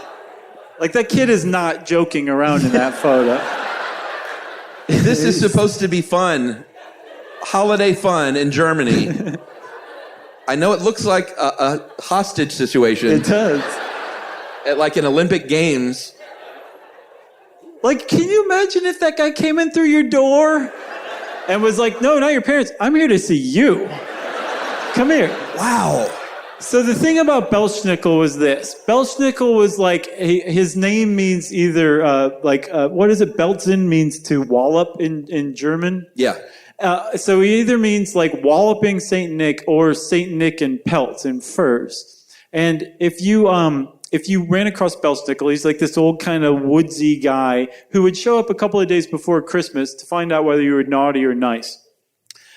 Like, that kid is not joking around in that photo. this is supposed to be fun. Holiday fun in Germany. I know it looks like a hostage situation. It does. At like an Olympic Games. Like, can you imagine if that guy came in through your door and was like, no, not your parents. I'm here to see you. Come here. Wow. So the thing about Belschnickel was this. Belschnickel was like, his name means either, what is it? Beltzen means to wallop in German. Yeah. So he either means like walloping Saint Nick or Saint Nick in pelts and furs. And if you ran across Belschnickel, he's like this old kind of woodsy guy who would show up a couple of days before Christmas to find out whether you were naughty or nice.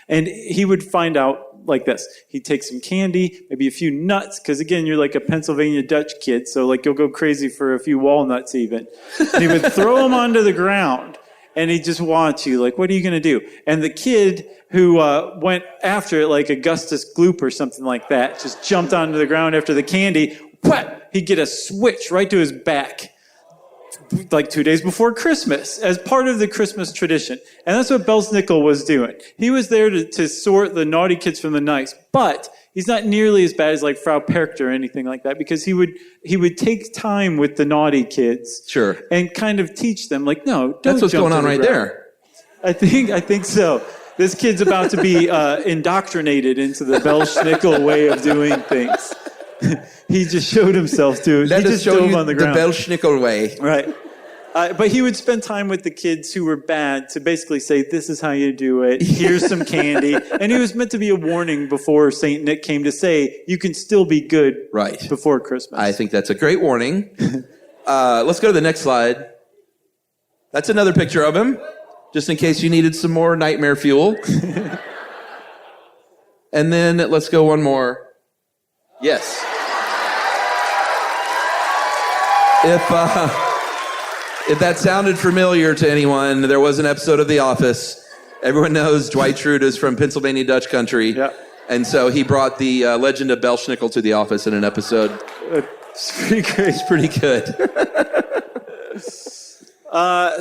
And he would find out like this. He'd take some candy, maybe a few nuts, because again, you're like a Pennsylvania Dutch kid, so like you'll go crazy for a few walnuts even. And he would throw them onto the ground, and he'd just watch you, like, what are you going to do? And the kid who went after it, like Augustus Gloop or something like that, just jumped onto the ground after the candy, whap, he'd get a switch right to his back. Like 2 days before Christmas, as part of the Christmas tradition. And that's what Belschnickel was doing. He was there to sort the naughty kids from the nice, but he's not nearly as bad as like Frau Percht or anything like that, because he would take time with the naughty kids. Sure. And kind of teach them, like, no, don't That's what's jump going on to the right ground. there. I think so. This kid's about to be indoctrinated into the Belschnickel way of doing things. He just showed himself to. Let he us just show dove you on the the ground. Belschnickel way. Right. But he would spend time with the kids who were bad to basically say, this is how you do it. Here's some candy. And he was meant to be a warning before St. Nick came to say, you can still be good Right. before Christmas. I think that's a great warning. Let's go to the next slide. That's another picture of him, just in case you needed some more nightmare fuel. And then let's go one more. Yes. If that sounded familiar to anyone, there was an episode of The Office. Everyone knows Dwight Schrute is from Pennsylvania Dutch country. Yeah. And so he brought the legend of Belschnickel to the office in an episode. It's pretty great. It's pretty good.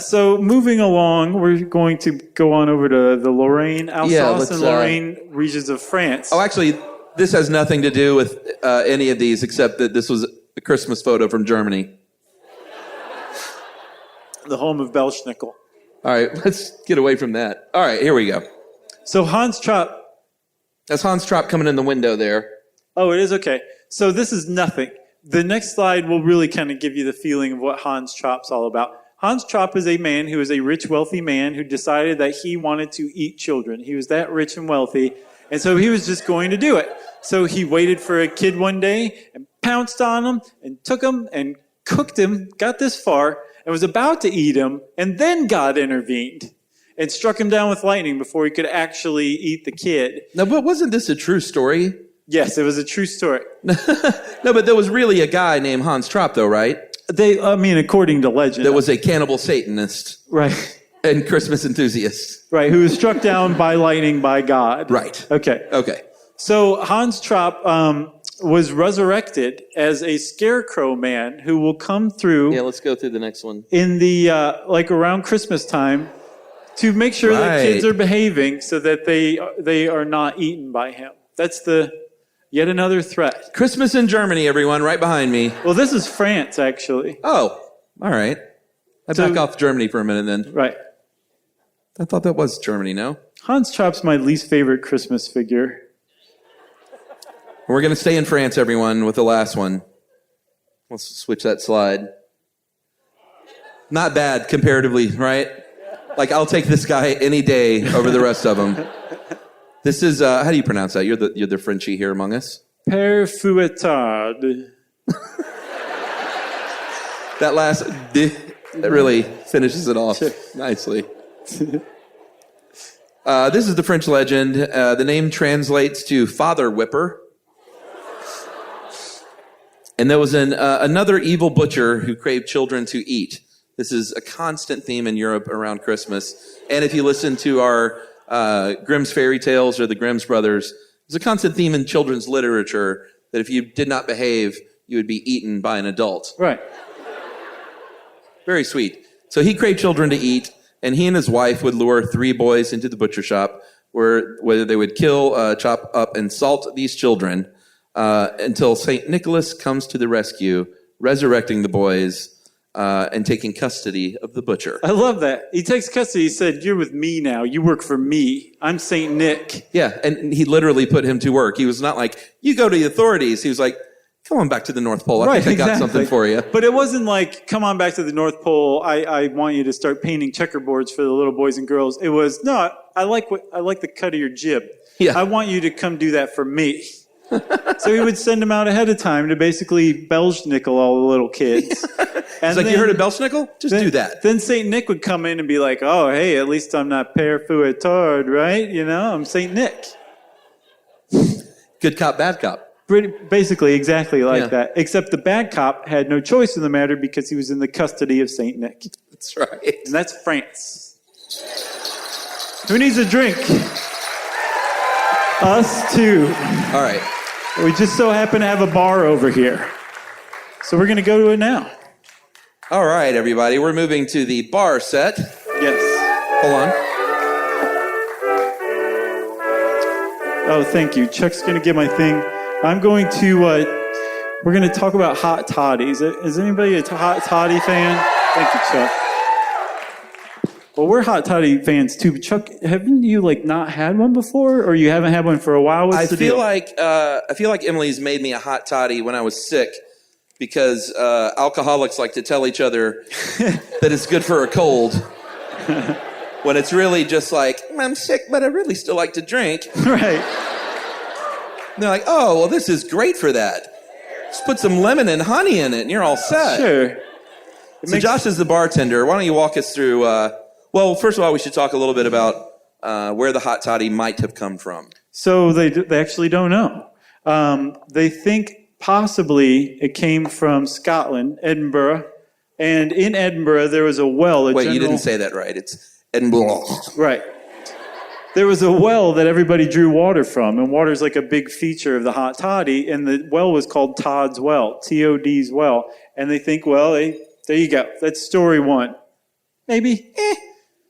So moving along, we're going to go on over to the Lorraine, Alsace, and Lorraine regions of France. Oh, actually, this has nothing to do with any of these, except that this was a Christmas photo from Germany. The home of Belschnickel. All right, let's get away from that. All right, here we go. So Hans Trapp. That's Hans Trapp coming in the window there. Oh, it is? Okay. So this is nothing. The next slide will really kind of give you the feeling of what Hans Trapp's all about. Hans Trapp is a man who is a rich, wealthy man who decided that he wanted to eat children. He was that rich and wealthy, and so he was just going to do it. So he waited for a kid one day and pounced on him and took him and cooked him, got this far, and was about to eat him, and then God intervened and struck him down with lightning before he could actually eat the kid. No, but wasn't this a true story? Yes, it was a true story. No, but there was really a guy named Hans Trapp, though, right? According to legend. That was a cannibal Satanist. Right. And Christmas enthusiast. Right, who was struck down by lightning by God. Right. Okay. So Hans Trapp was resurrected as a scarecrow man who will come through. Yeah, let's go through the next one. In the around Christmas time to make sure that kids are behaving so that they are not eaten by him. That's yet another threat. Christmas in Germany, everyone, right behind me. Well, this is France, actually. Oh, all right. I back off Germany for a minute then. Right. I thought that was Germany, no? Hans Trapp's my least favorite Christmas figure. We're going to stay in France, everyone, with the last one. Let's switch that slide. Not bad, comparatively, right? Like, I'll take this guy any day over the rest of them. This is, how do you pronounce that? You're the Frenchie here among us. Père Fouettard. That last that really finishes it off nicely. This is the French legend. The name translates to Father Whipper. And there was another evil butcher who craved children to eat. This is a constant theme in Europe around Christmas. And if you listen to our Grimm's fairy tales or the Grimm's brothers. There's a constant theme in children's literature that if you did not behave, you would be eaten by an adult. Right. Very sweet. So he craved children to eat, and he and his wife would lure 3 boys into the butcher shop where they would kill, chop up, and salt these children until St. Nicholas comes to the rescue, resurrecting the boys and taking custody of the butcher. I love that. He takes custody. He said, "You're with me now. You work for me. I'm St. Nick." Yeah, and he literally put him to work. He was not like, "You go to the authorities." He was like, "Come on back to the North Pole. I think I got something for you." But it wasn't like, "Come on back to the North Pole. I want you to start painting checkerboards for the little boys and girls." It was, "No, I like the cut of your jib. Yeah. I want you to come do that for me." So he would send them out ahead of time to basically Belschnickel all the little kids. It's like, "You heard of Belschnickel? Just do that." Then St. Nick would come in and be like, "Oh, hey, at least I'm not Père Fouettard, right? You know, I'm St. Nick." Good cop, bad cop. Basically, exactly like that. Except the bad cop had no choice in the matter because he was in the custody of St. Nick. That's right. And that's France. Who needs a drink? Us too. All right. We just so happen to have a bar over here. So we're going to go to it now. All right, everybody. We're moving to the bar set. Yes. Hold on. Oh, thank you. Chuck's going to get my thing. I'm going to, we're going to talk about hot toddies. Is anybody a hot toddy fan? Thank you, Chuck. Well, we're hot toddy fans too. But Chuck, haven't you not had one before, or you haven't had one for a while? I feel like Emily's made me a hot toddy when I was sick, because alcoholics like to tell each other that it's good for a cold, when it's really just like, "I'm sick, but I really still like to drink." Right. And they're like, "Oh, well, this is great for that. Just put some lemon and honey in it, and you're all set." Sure. So Josh is the bartender. Why don't you walk us through? Well, first of all, we should talk a little bit about where the hot toddy might have come from. So they actually don't know. They think possibly it came from Scotland, Edinburgh, and in Edinburgh there was a well. You didn't say that right. It's Edinburgh. Right. There was a well that everybody drew water from, and water is like a big feature of the hot toddy, and the well was called Todd's Well, T-O-D's well. And they think, well, there you go. That's story one. Maybe.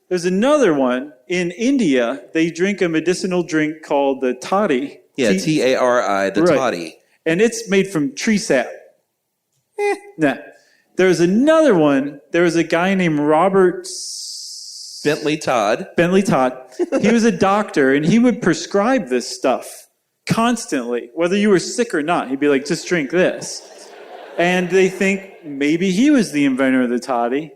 There's another one. In India, they drink a medicinal drink called the toddy. Yeah, T-A-R-I, the toddy. And it's made from tree sap. Nah. There's another one. There was a guy named Robert Bentley Todd. He was a doctor, and he would prescribe this stuff constantly, whether you were sick or not. He'd be like, "Just drink this." And they think maybe he was the inventor of the toddy.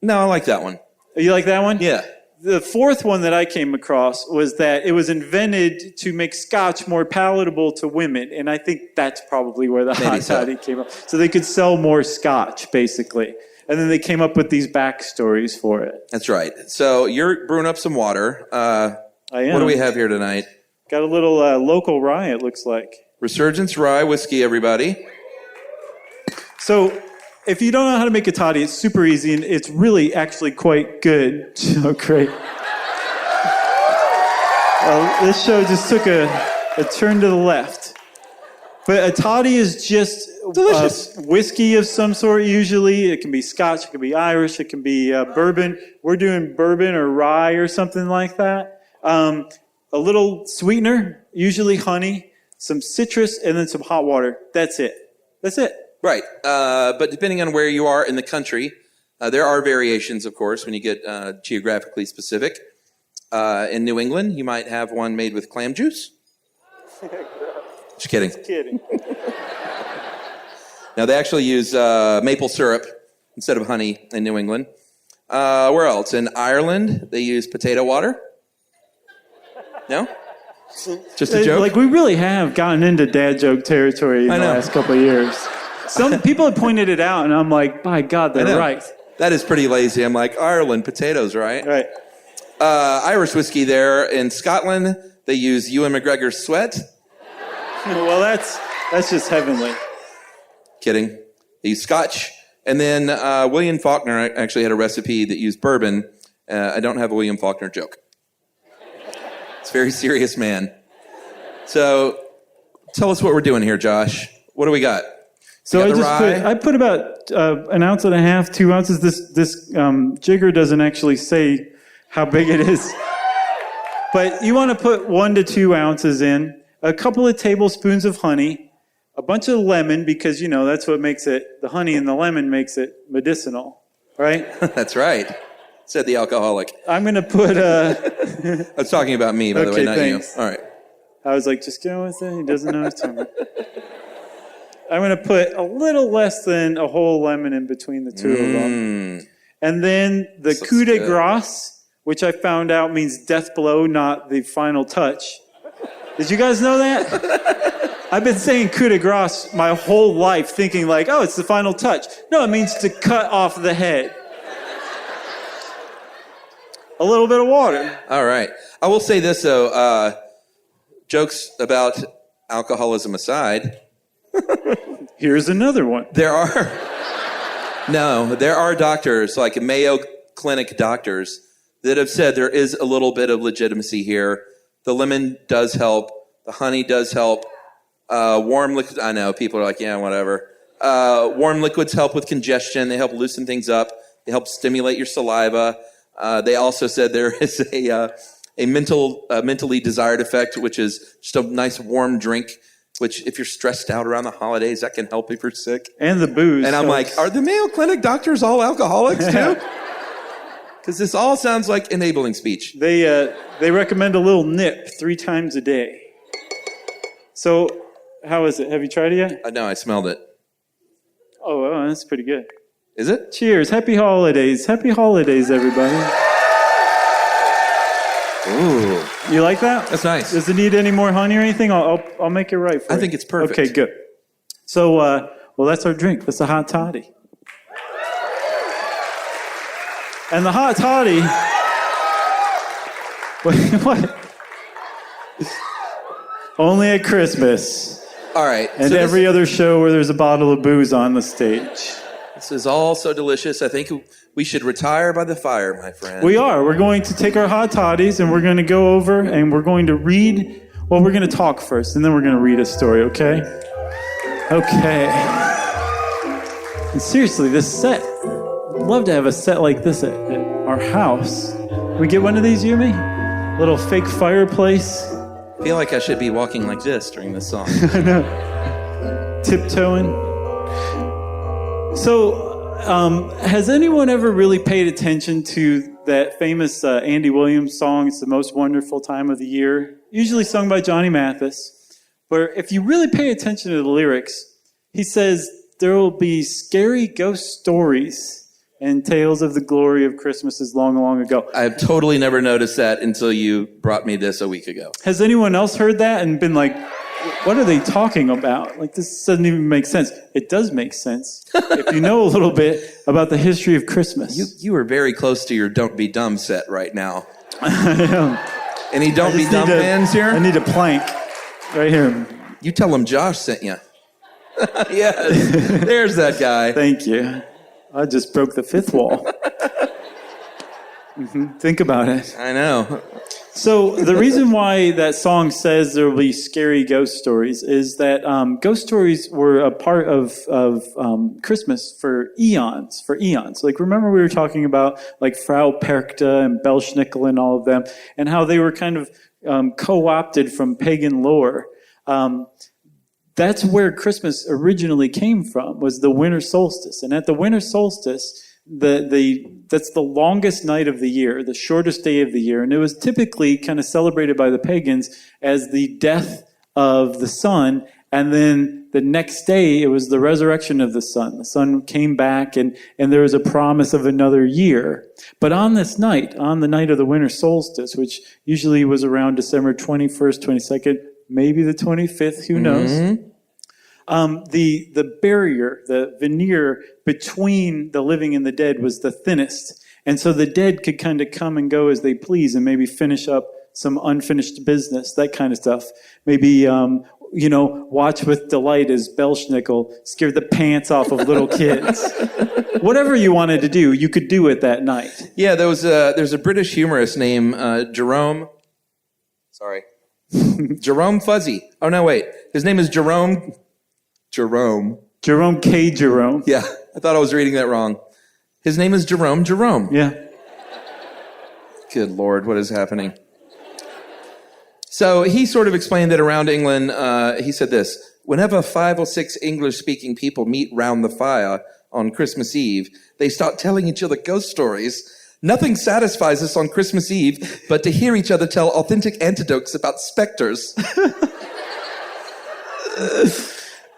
No, I like that one. You like that one? Yeah. The fourth one that I came across was that it was invented to make scotch more palatable to women, and I think that's probably where the hot toddy came up. So they could sell more scotch, basically. And then they came up with these backstories for it. That's right. So you're brewing up some water. I am. What do we have here tonight? Got a little local rye, it looks like. Resurgence Rye Whiskey, everybody. So if you don't know how to make a toddy, it's super easy, and it's really actually quite good. Oh, great. This show just took a turn to the left. But a toddy is just delicious whiskey of some sort, usually. It can be Scotch, it can be Irish, it can be bourbon. We're doing bourbon or rye or something like that. A little sweetener, usually honey, some citrus, and then some hot water. That's it. Right. But depending on where you are in the country, there are variations, of course, when you get geographically specific. In New England, you might have one made with clam juice. Just kidding. Now, they actually use maple syrup instead of honey in New England. Where else? In Ireland, they use potato water. No? Just a joke? We really have gotten into dad joke territory in the last couple of years. Some people have pointed it out, and I'm like, by God, they're right. That is pretty lazy. I'm like, Ireland, potatoes, right? Right. Irish whiskey there. In Scotland, they use Ewan McGregor's sweat. Well, that's just heavenly. Kidding. They use Scotch. And then William Faulkner actually had a recipe that used bourbon. I don't have a William Faulkner joke. It's a very serious man. So tell us what we're doing here, Josh. What do we got? So I put about an ounce and a half, 2 ounces. This jigger doesn't actually say how big it is. But you want to put 1 to 2 ounces in, a couple of tablespoons of honey, a bunch of lemon, because, that's what makes it, the honey and the lemon makes it medicinal, right? That's right, said the alcoholic. I'm going to put... I was talking about me, by the way, not thanks. you. All right. I was like, just go with it. He doesn't know his tongue. I'm going to put a little less than a whole lemon in between the two of them. And then the coup de grace, which I found out means death blow, not the final touch. Did you guys know that? I've been saying coup de grace my whole life, thinking like, oh, it's the final touch. No, it means to cut off the head. A little bit of water. All right. I will say this, though. Jokes about alcoholism aside. Here's another one. There are doctors, like Mayo Clinic doctors, that have said there is a little bit of legitimacy here. The lemon does help. The honey does help. Warm liquid, I know, people are like, yeah, whatever. Warm liquids help with congestion. They help loosen things up. They help stimulate your saliva. They also said there is a mentally desired effect, which is just a nice warm drink, which if you're stressed out around the holidays, that can help if you're sick. And the booze. And I'm like, are the Mayo Clinic doctors all alcoholics too? Because this all sounds like enabling speech. They recommend a little nip 3 times a day. So, how is it? Have you tried it yet? No, I smelled it. Oh, that's pretty good. Is it? Cheers. Happy holidays. Happy holidays, everybody. Ooh. You like that? That's nice. Does it need any more honey or anything? I'll make it right for you. I think it's perfect. Okay, good. So, well, that's our drink. That's a hot toddy. And the hot toddy... What? Only at Christmas. All right. And so every other show where there's a bottle of booze on the stage. This is all so delicious. I think we should retire by the fire, my friend. We are. We're going to take our hot toddies and we're going to go over and we're going to read. Well, we're going to talk first and then we're going to read a story, okay? Okay. And seriously, this set, I'd love to have a set like this at our house. Can we get one of these, you and me? Little fake fireplace. I feel like I should be walking like this during this song. I know. Tiptoeing. So, has anyone ever really paid attention to that famous Andy Williams song, It's the Most Wonderful Time of the Year? Usually sung by Johnny Mathis. But if you really pay attention to the lyrics, he says, there will be scary ghost stories and tales of the glory of Christmases long, long ago. I've totally never noticed that until you brought me this a week ago. Has anyone else heard that and been like, what are they talking about? Like, this doesn't even make sense. It does make sense if you know a little bit about the history of Christmas. You are very close to your Don't Be Dumb set right now. I am. Any Don't Be Dumb fans here? I need a plank right here. You tell them Josh sent you. Yes, there's that guy. Thank you. I just broke the 5th wall. Think about it. I know. So the reason why that song says there will be scary ghost stories is that ghost stories were a part of Christmas for eons. Like, remember we were talking about like Frau Perkta and Belschnickel and all of them, and how they were kind of co-opted from pagan lore. That's where Christmas originally came from, was the winter solstice. And at the winter solstice, that's the longest night of the year, the shortest day of the year. And it was typically kind of celebrated by the pagans as the death of the sun. And then the next day, it was the resurrection of the sun. The sun came back and there was a promise of another year. But on this night, on the night of the winter solstice, which usually was around December 21st, 22nd, maybe the 25th, who knows? The barrier, the veneer between the living and the dead was the thinnest. And so the dead could kind of come and go as they please and maybe finish up some unfinished business, that kind of stuff. Maybe, watch with delight as Belschnickel scared the pants off of little kids. Whatever you wanted to do, you could do it that night. Yeah, there's a British humorist named Jerome Sorry. Jerome Fuzzy. Oh, no, wait. His name is Jerome. Jerome K. Jerome. Yeah, I thought I was reading that wrong. His name is Jerome. Yeah. Good Lord, what is happening? So he sort of explained that around England, he said this: whenever 5 or 6 English-speaking people meet round the fire on Christmas Eve, they start telling each other ghost stories. Nothing satisfies us on Christmas Eve but to hear each other tell authentic anecdotes about specters.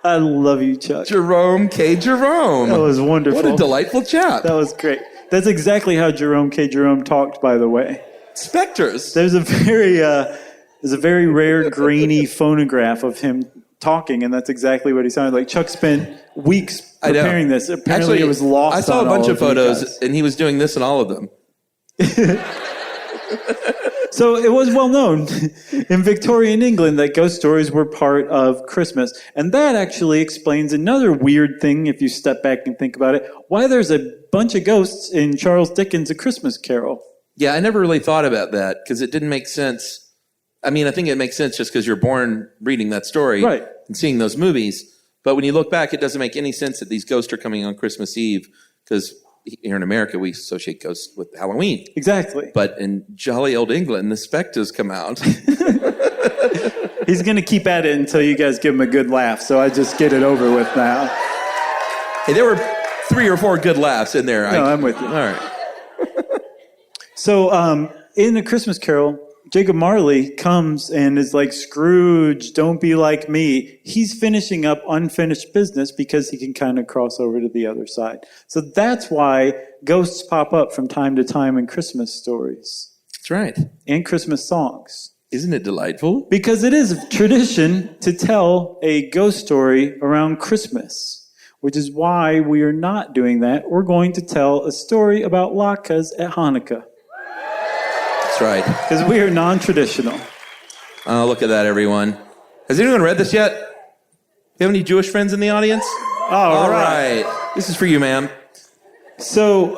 I love you, Chuck. Jerome K. Jerome. That was wonderful. What a delightful chap. That was great. That's exactly how Jerome K. Jerome talked, by the way. Specters. There's a very rare, grainy phonograph of him talking, and that's exactly what he sounded like. Chuck spent weeks preparing this. Apparently, actually, it was lost. I saw on a bunch all of photos, you guys. and he was doing this in all of them. So it was well known in Victorian England that ghost stories were part of Christmas. And that actually explains another weird thing, if you step back and think about it, why there's a bunch of ghosts in Charles Dickens' A Christmas Carol. Yeah, I never really thought about that because it didn't make sense. I mean, I think it makes sense just because you're born reading that story and seeing those movies. But when you look back, it doesn't make any sense that these ghosts are coming on Christmas Eve because here in America, we associate ghosts with Halloween. Exactly. But in jolly old England, the specters come out. He's going to keep at it until you guys give him a good laugh, so I just get it over with now. Hey, there were 3 or 4 good laughs in there. No, I'm with you. All right. So in A Christmas Carol, Jacob Marley comes and is like, Scrooge, don't be like me. He's finishing up unfinished business because he can kind of cross over to the other side. So that's why ghosts pop up from time to time in Christmas stories. That's right. And Christmas songs. Isn't it delightful? Because it is a tradition to tell a ghost story around Christmas, which is why we are not doing that. We're going to tell a story about latkes at Hanukkah. That's right. Because we are non-traditional. Oh, look at that, everyone. Has anyone read this yet? You have any Jewish friends in the audience? All right. This is for you, ma'am. So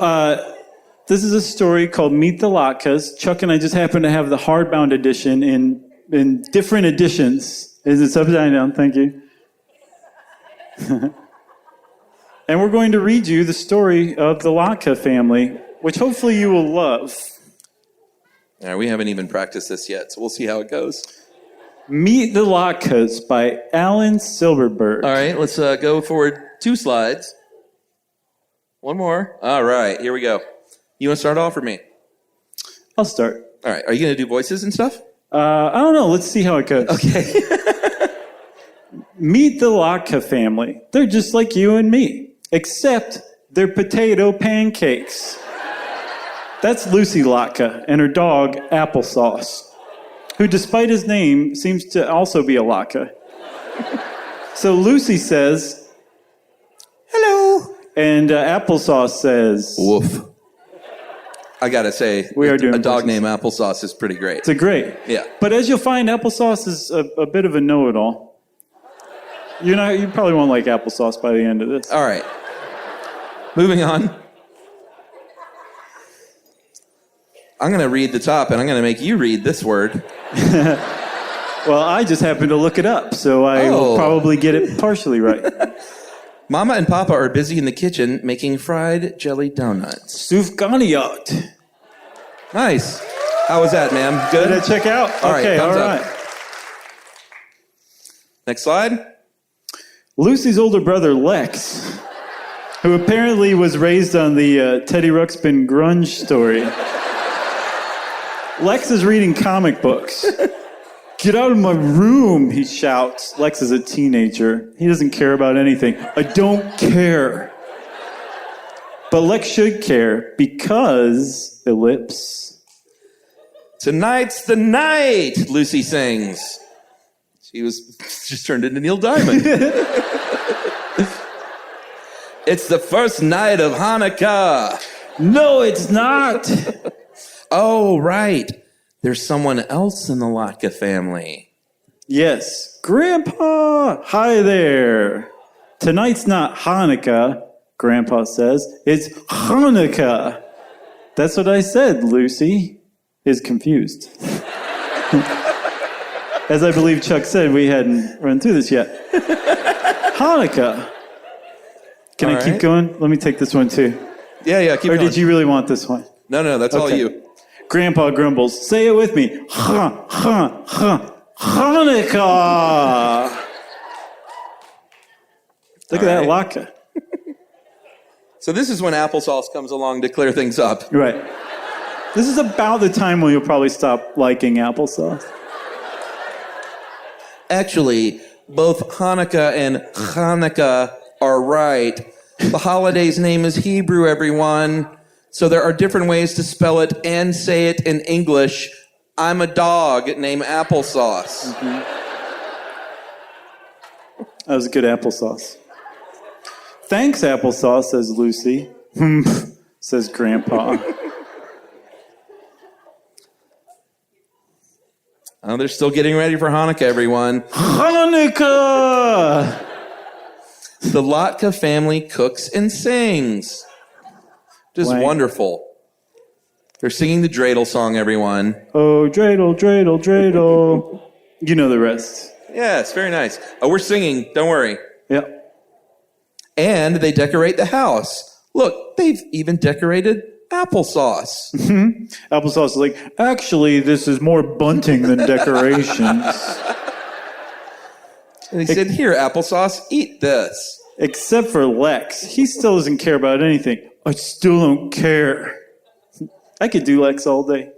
this is a story called Meet the Latkes. Chuck and I just happen to have the hardbound edition in different editions. Is it upside down? Thank you. And we're going to read you the story of the Latke family, which hopefully you will love. All right, we haven't even practiced this yet, so we'll see how it goes. Meet the Latkes by Alan Silverberg. All right, let's go forward 2 slides. One more. All right, here we go. You want to start off or me? I'll start. All right, are you going to do voices and stuff? I don't know. Let's see how it goes. Okay. Meet the Latke family. They're just like you and me, except they're potato pancakes. That's Lucy Latke and her dog, Applesauce, who, despite his name, seems to also be a Latke. So Lucy says, hello. And Applesauce says, woof. I got to say, we are doing a dog voices. named Applesauce is pretty great. It's a great. Yeah. But as you'll find, Applesauce is a bit of a know-it-all. You probably won't like Applesauce by the end of this. All right. Moving on. I'm going to read the top, and I'm going to make you read this word. Well, I just happened to look it up, so I will probably get it partially right. Mama and Papa are busy in the kitchen making fried jelly donuts. Sufganiyot. Nice. How was that, ma'am? Good? Did I check out? All right, Okay, thumbs all up. right. Next slide. Lucy's older brother, Lex, who apparently was raised on the Teddy Ruxpin grunge story. Lex is reading comic books. Get out of my room, he shouts. Lex is a teenager. He doesn't care about anything. I don't care. But Lex should care because, ellipse. Tonight's the night, Lucy sings. She was just turned into Neil Diamond. It's the first night of Hanukkah. No, it's not. Oh, right. There's someone else in the Latke family. Yes. Grandpa, hi there. Tonight's not Hanukkah, Grandpa says. It's Hanukkah. That's what I said, Lucy is confused. As I believe Chuck said, we hadn't run through this yet. Hanukkah. Can I keep going? Let me take this one too. Yeah, keep going. Or did you really want this one? No, that's all you. Grandpa grumbles. Say it with me. Hanukkah. Look at that latke. So this is when applesauce comes along to clear things up. Right. This is about the time when you'll probably stop liking applesauce. Actually, both Hanukkah and Hanukkah are right. The holiday's name is Hebrew, everyone. So there are different ways to spell it and say it in English. I'm a dog named Applesauce. Mm-hmm. That was a good applesauce. Thanks, applesauce, says Lucy. Says Grandpa. Oh, they're still getting ready for Hanukkah, everyone. Hanukkah! The Latka family cooks and sings. Just wonderful. They're singing the dreidel song, everyone. Oh, dreidel, dreidel, dreidel. You know the rest. Yes, very nice. Oh, we're singing. Don't worry. Yep. And they decorate the house. Look, they've even decorated applesauce. Mm-hmm. Applesauce is like, actually, this is more bunting than decorations. And he said, here, applesauce, eat this. Except for Lex. He still doesn't care about anything. I still don't care. I could do Lex all day.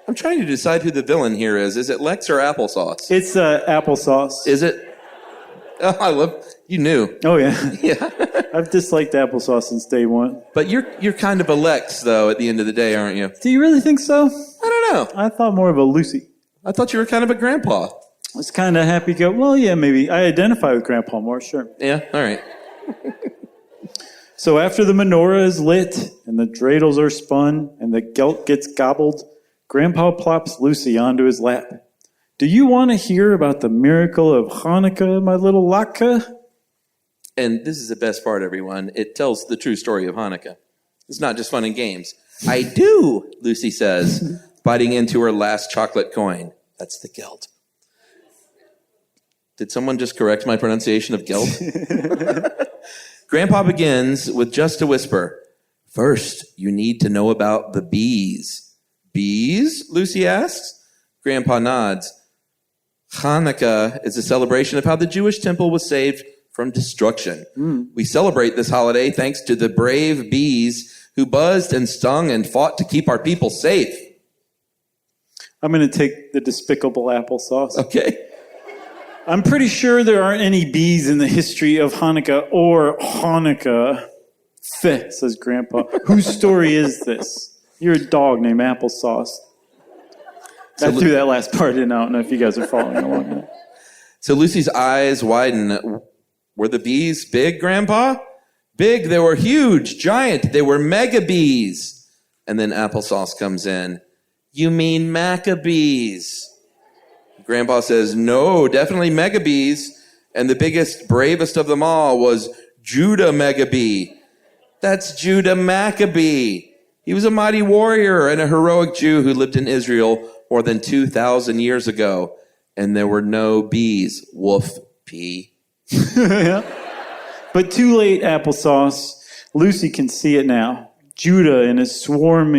I'm trying to decide who the villain here is. Is it Lex or applesauce? It's applesauce. Is it? Oh, I love... You knew. Oh, yeah. Yeah. I've disliked applesauce since day one. But you're kind of a Lex, though, at the end of the day, aren't you? Do you really think so? I don't know. I thought more of a Lucy. I thought you were kind of a grandpa. I was kind of happy go, well, yeah, maybe. I identify with Grandpa more, sure. Yeah, all right. So after the menorah is lit and the dreidels are spun and the gelt gets gobbled, Grandpa plops Lucy onto his lap. Do you want to hear about the miracle of Hanukkah, my little Latka? And this is the best part, everyone. It tells the true story of Hanukkah. It's not just fun and games. I do, Lucy says, biting into her last chocolate coin. That's the gelt. Did someone just correct my pronunciation of gelt? Grandpa begins with just a whisper. First, you need to know about the bees. Bees? Lucy asks. Grandpa nods. Hanukkah is a celebration of how the Jewish temple was saved from destruction. We celebrate this holiday thanks to the brave bees who buzzed and stung and fought to keep our people safe. I'm going to take the despicable applesauce. Okay. I'm pretty sure there aren't any bees in the history of Hanukkah or Hanukkah. Feh, says Grandpa. Whose story is this? You're a dog named Applesauce. I threw that last part in. I don't know if you guys are following along. So Lucy's eyes widen. Were the bees big, Grandpa? Big, they were huge, giant. They were mega bees. And then applesauce comes in. You mean Maccabees? Grandpa says, no, definitely mega bees. And the biggest, bravest of them all was Judah Maccabee. That's Judah Maccabee. He was a mighty warrior and a heroic Jew who lived in Israel more than 2,000 years ago. And there were no bees. Woof, pee. Yeah. But too late, applesauce. Lucy can see it now. Judah and his swarm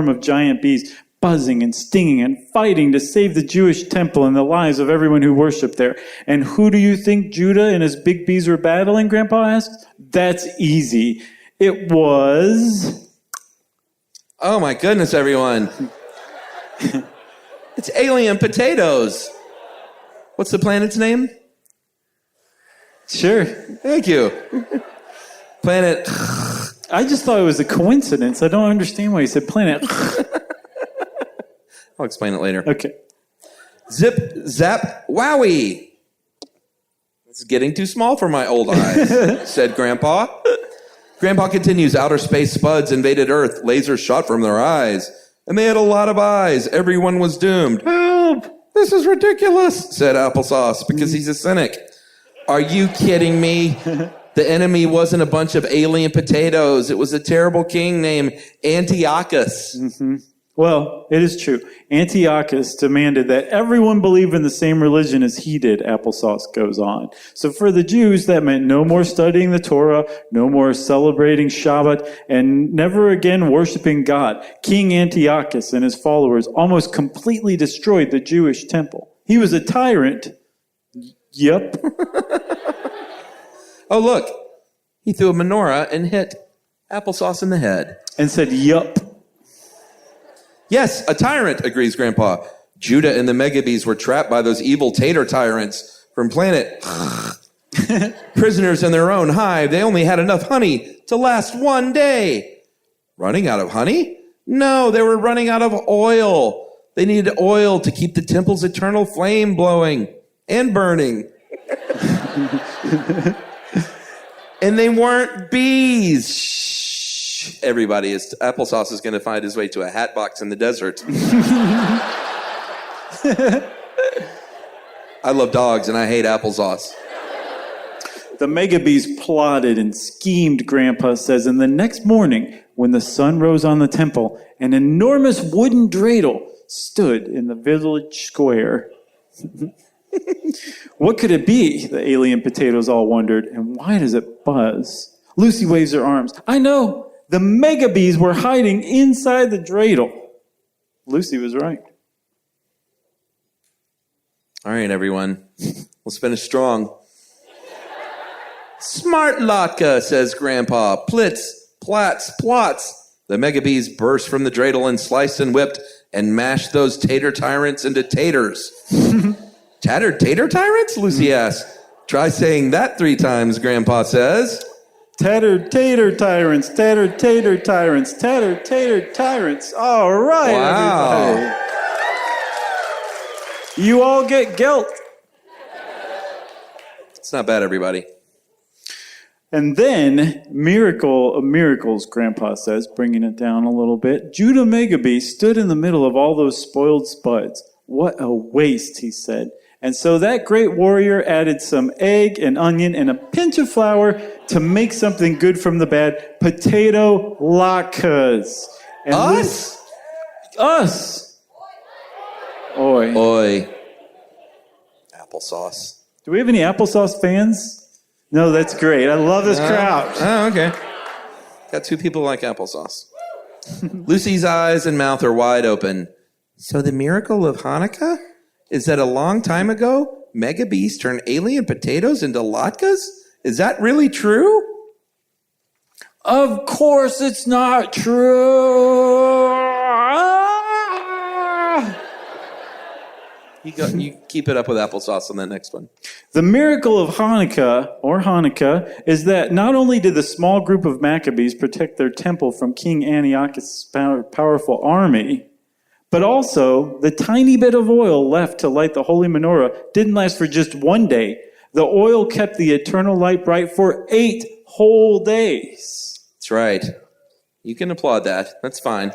of giant bees buzzing and stinging and fighting to save the Jewish temple and the lives of everyone who worshiped there. And who do you think Judah and his big bees were battling, Grandpa asked? That's easy. It was... Oh my goodness, everyone. It's alien potatoes. What's the planet's name? Sure. Thank you. Planet. I just thought it was a coincidence. I don't understand why you said planet. I'll explain it later. Okay. Zip, zap, wowie. It's getting too small for my old eyes, said Grandpa. Grandpa continues, outer space spuds invaded Earth. Lasers shot from their eyes. And they had a lot of eyes. Everyone was doomed. Help! This is ridiculous, said Applesauce, because he's a cynic. Are you kidding me? The enemy wasn't a bunch of alien potatoes. It was a terrible king named Antiochus. Mm-hmm. Well, it is true. Antiochus demanded that everyone believe in the same religion as he did, applesauce goes on. So for the Jews, that meant no more studying the Torah, no more celebrating Shabbat, and never again worshiping God. King Antiochus and his followers almost completely destroyed the Jewish temple. He was a tyrant. Yep. Oh, look. He threw a menorah and hit applesauce in the head. And said, yup. Yes, a tyrant, agrees Grandpa. Judah and the Megabees were trapped by those evil tater tyrants from planet prisoners in their own hive. They only had enough honey to last one day. Running out of honey? No, they were running out of oil. They needed oil to keep the temple's eternal flame blowing and burning. And they weren't bees. Shh. Everybody, applesauce is going to find his way to a hat box in the desert. I love dogs and I hate applesauce. The Megabees plotted and schemed, Grandpa says, and the next morning, when the sun rose on the temple, an enormous wooden dreidel stood in the village square. What could it be? The alien potatoes all wondered. And why does it buzz? Lucy waves her arms. I know. The Megabees were hiding inside the dreidel. Lucy was right. All right, everyone. Let's finish strong. Smart Latka, says Grandpa. Plitz, plats, plots. The Megabees burst from the dreidel and sliced and whipped and mashed those tater tyrants into taters. Tattered tater tyrants? Lucy asks. Try saying that 3 times, Grandpa says. Tattered tater tyrants, tattered tater tyrants, tattered tater tyrants. All right, wow. Everybody. You all get gelt. It's not bad, everybody. And then, miracle of miracles, Grandpa says, bringing it down a little bit. Judah Megabee stood in the middle of all those spoiled spuds. What a waste, he said. And so that great warrior added some egg and onion and a pinch of flour to make something good from the bad. Potato latkes. And Us? Us. Oi. Oi. Applesauce. Do we have any applesauce fans? No, that's great. I love this crowd. Oh, okay. Got 2 people like applesauce. Lucy's eyes and mouth are wide open. So the miracle of Hanukkah is that a long time ago, Megabees turned alien potatoes into latkes? Is that really true? Of course it's not true. You keep it up with applesauce on that next one. The miracle of Hanukkah, is that not only did the small group of Maccabees protect their temple from King Antiochus' powerful army, but also the tiny bit of oil left to light the holy menorah didn't last for just one day. The oil kept the eternal light bright for 8 whole days. That's right. You can applaud that. That's fine.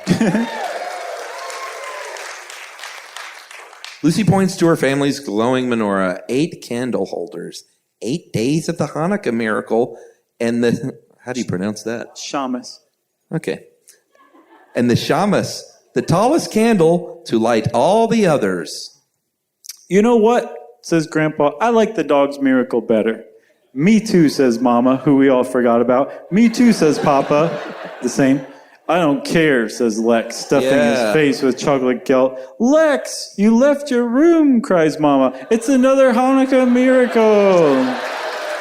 Lucy points to her family's glowing menorah. 8 candle holders. 8 days of the Hanukkah miracle. And the... How do you pronounce that? Shamus. Okay. And the shamus, the tallest candle to light all the others. You know what, says Grandpa, I like the dog's miracle better. Me too, says Mama, who we all forgot about. Me too, says Papa. The same. I don't care, says Lex, stuffing his face with chocolate gelt. Lex, you left your room, cries Mama. It's another Hanukkah miracle.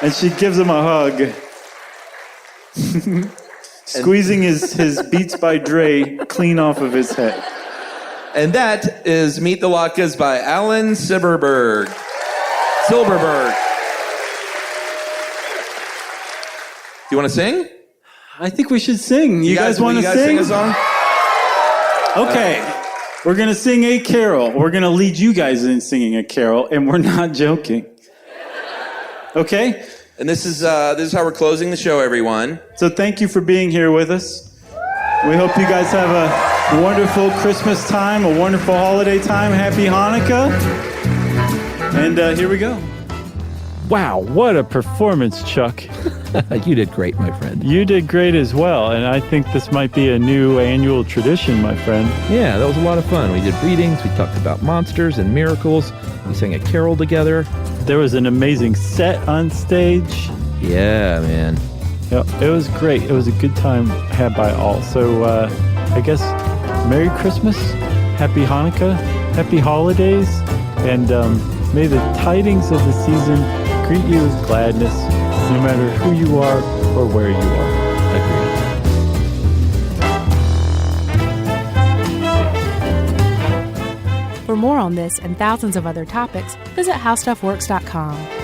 And she gives him a hug. Squeezing his Beats by Dre clean off of his head. And that is Meet the Latkes by Alan Silberberg. Do you want to sing? I think we should sing. You guys want to sing a song? Okay. We're going to sing a carol. We're going to lead you guys in singing a carol, and we're not joking. Okay? And this is how we're closing the show, everyone. So thank you for being here with us. We hope you guys have a wonderful Christmas time, a wonderful holiday time. Happy Hanukkah. And here we go. Wow, what a performance, Chuck. You did great, my friend. You did great as well, and I think this might be a new annual tradition, my friend. Yeah, that was a lot of fun. We did readings, we talked about monsters and miracles, we sang a carol together. There was an amazing set on stage. Yeah, man. Yep, it was great. It was a good time had by all. So I guess Merry Christmas, Happy Hanukkah, Happy Holidays, and may the tidings of the season greet you with gladness, no matter who you are or where you are. For more on this and thousands of other topics, visit howstuffworks.com.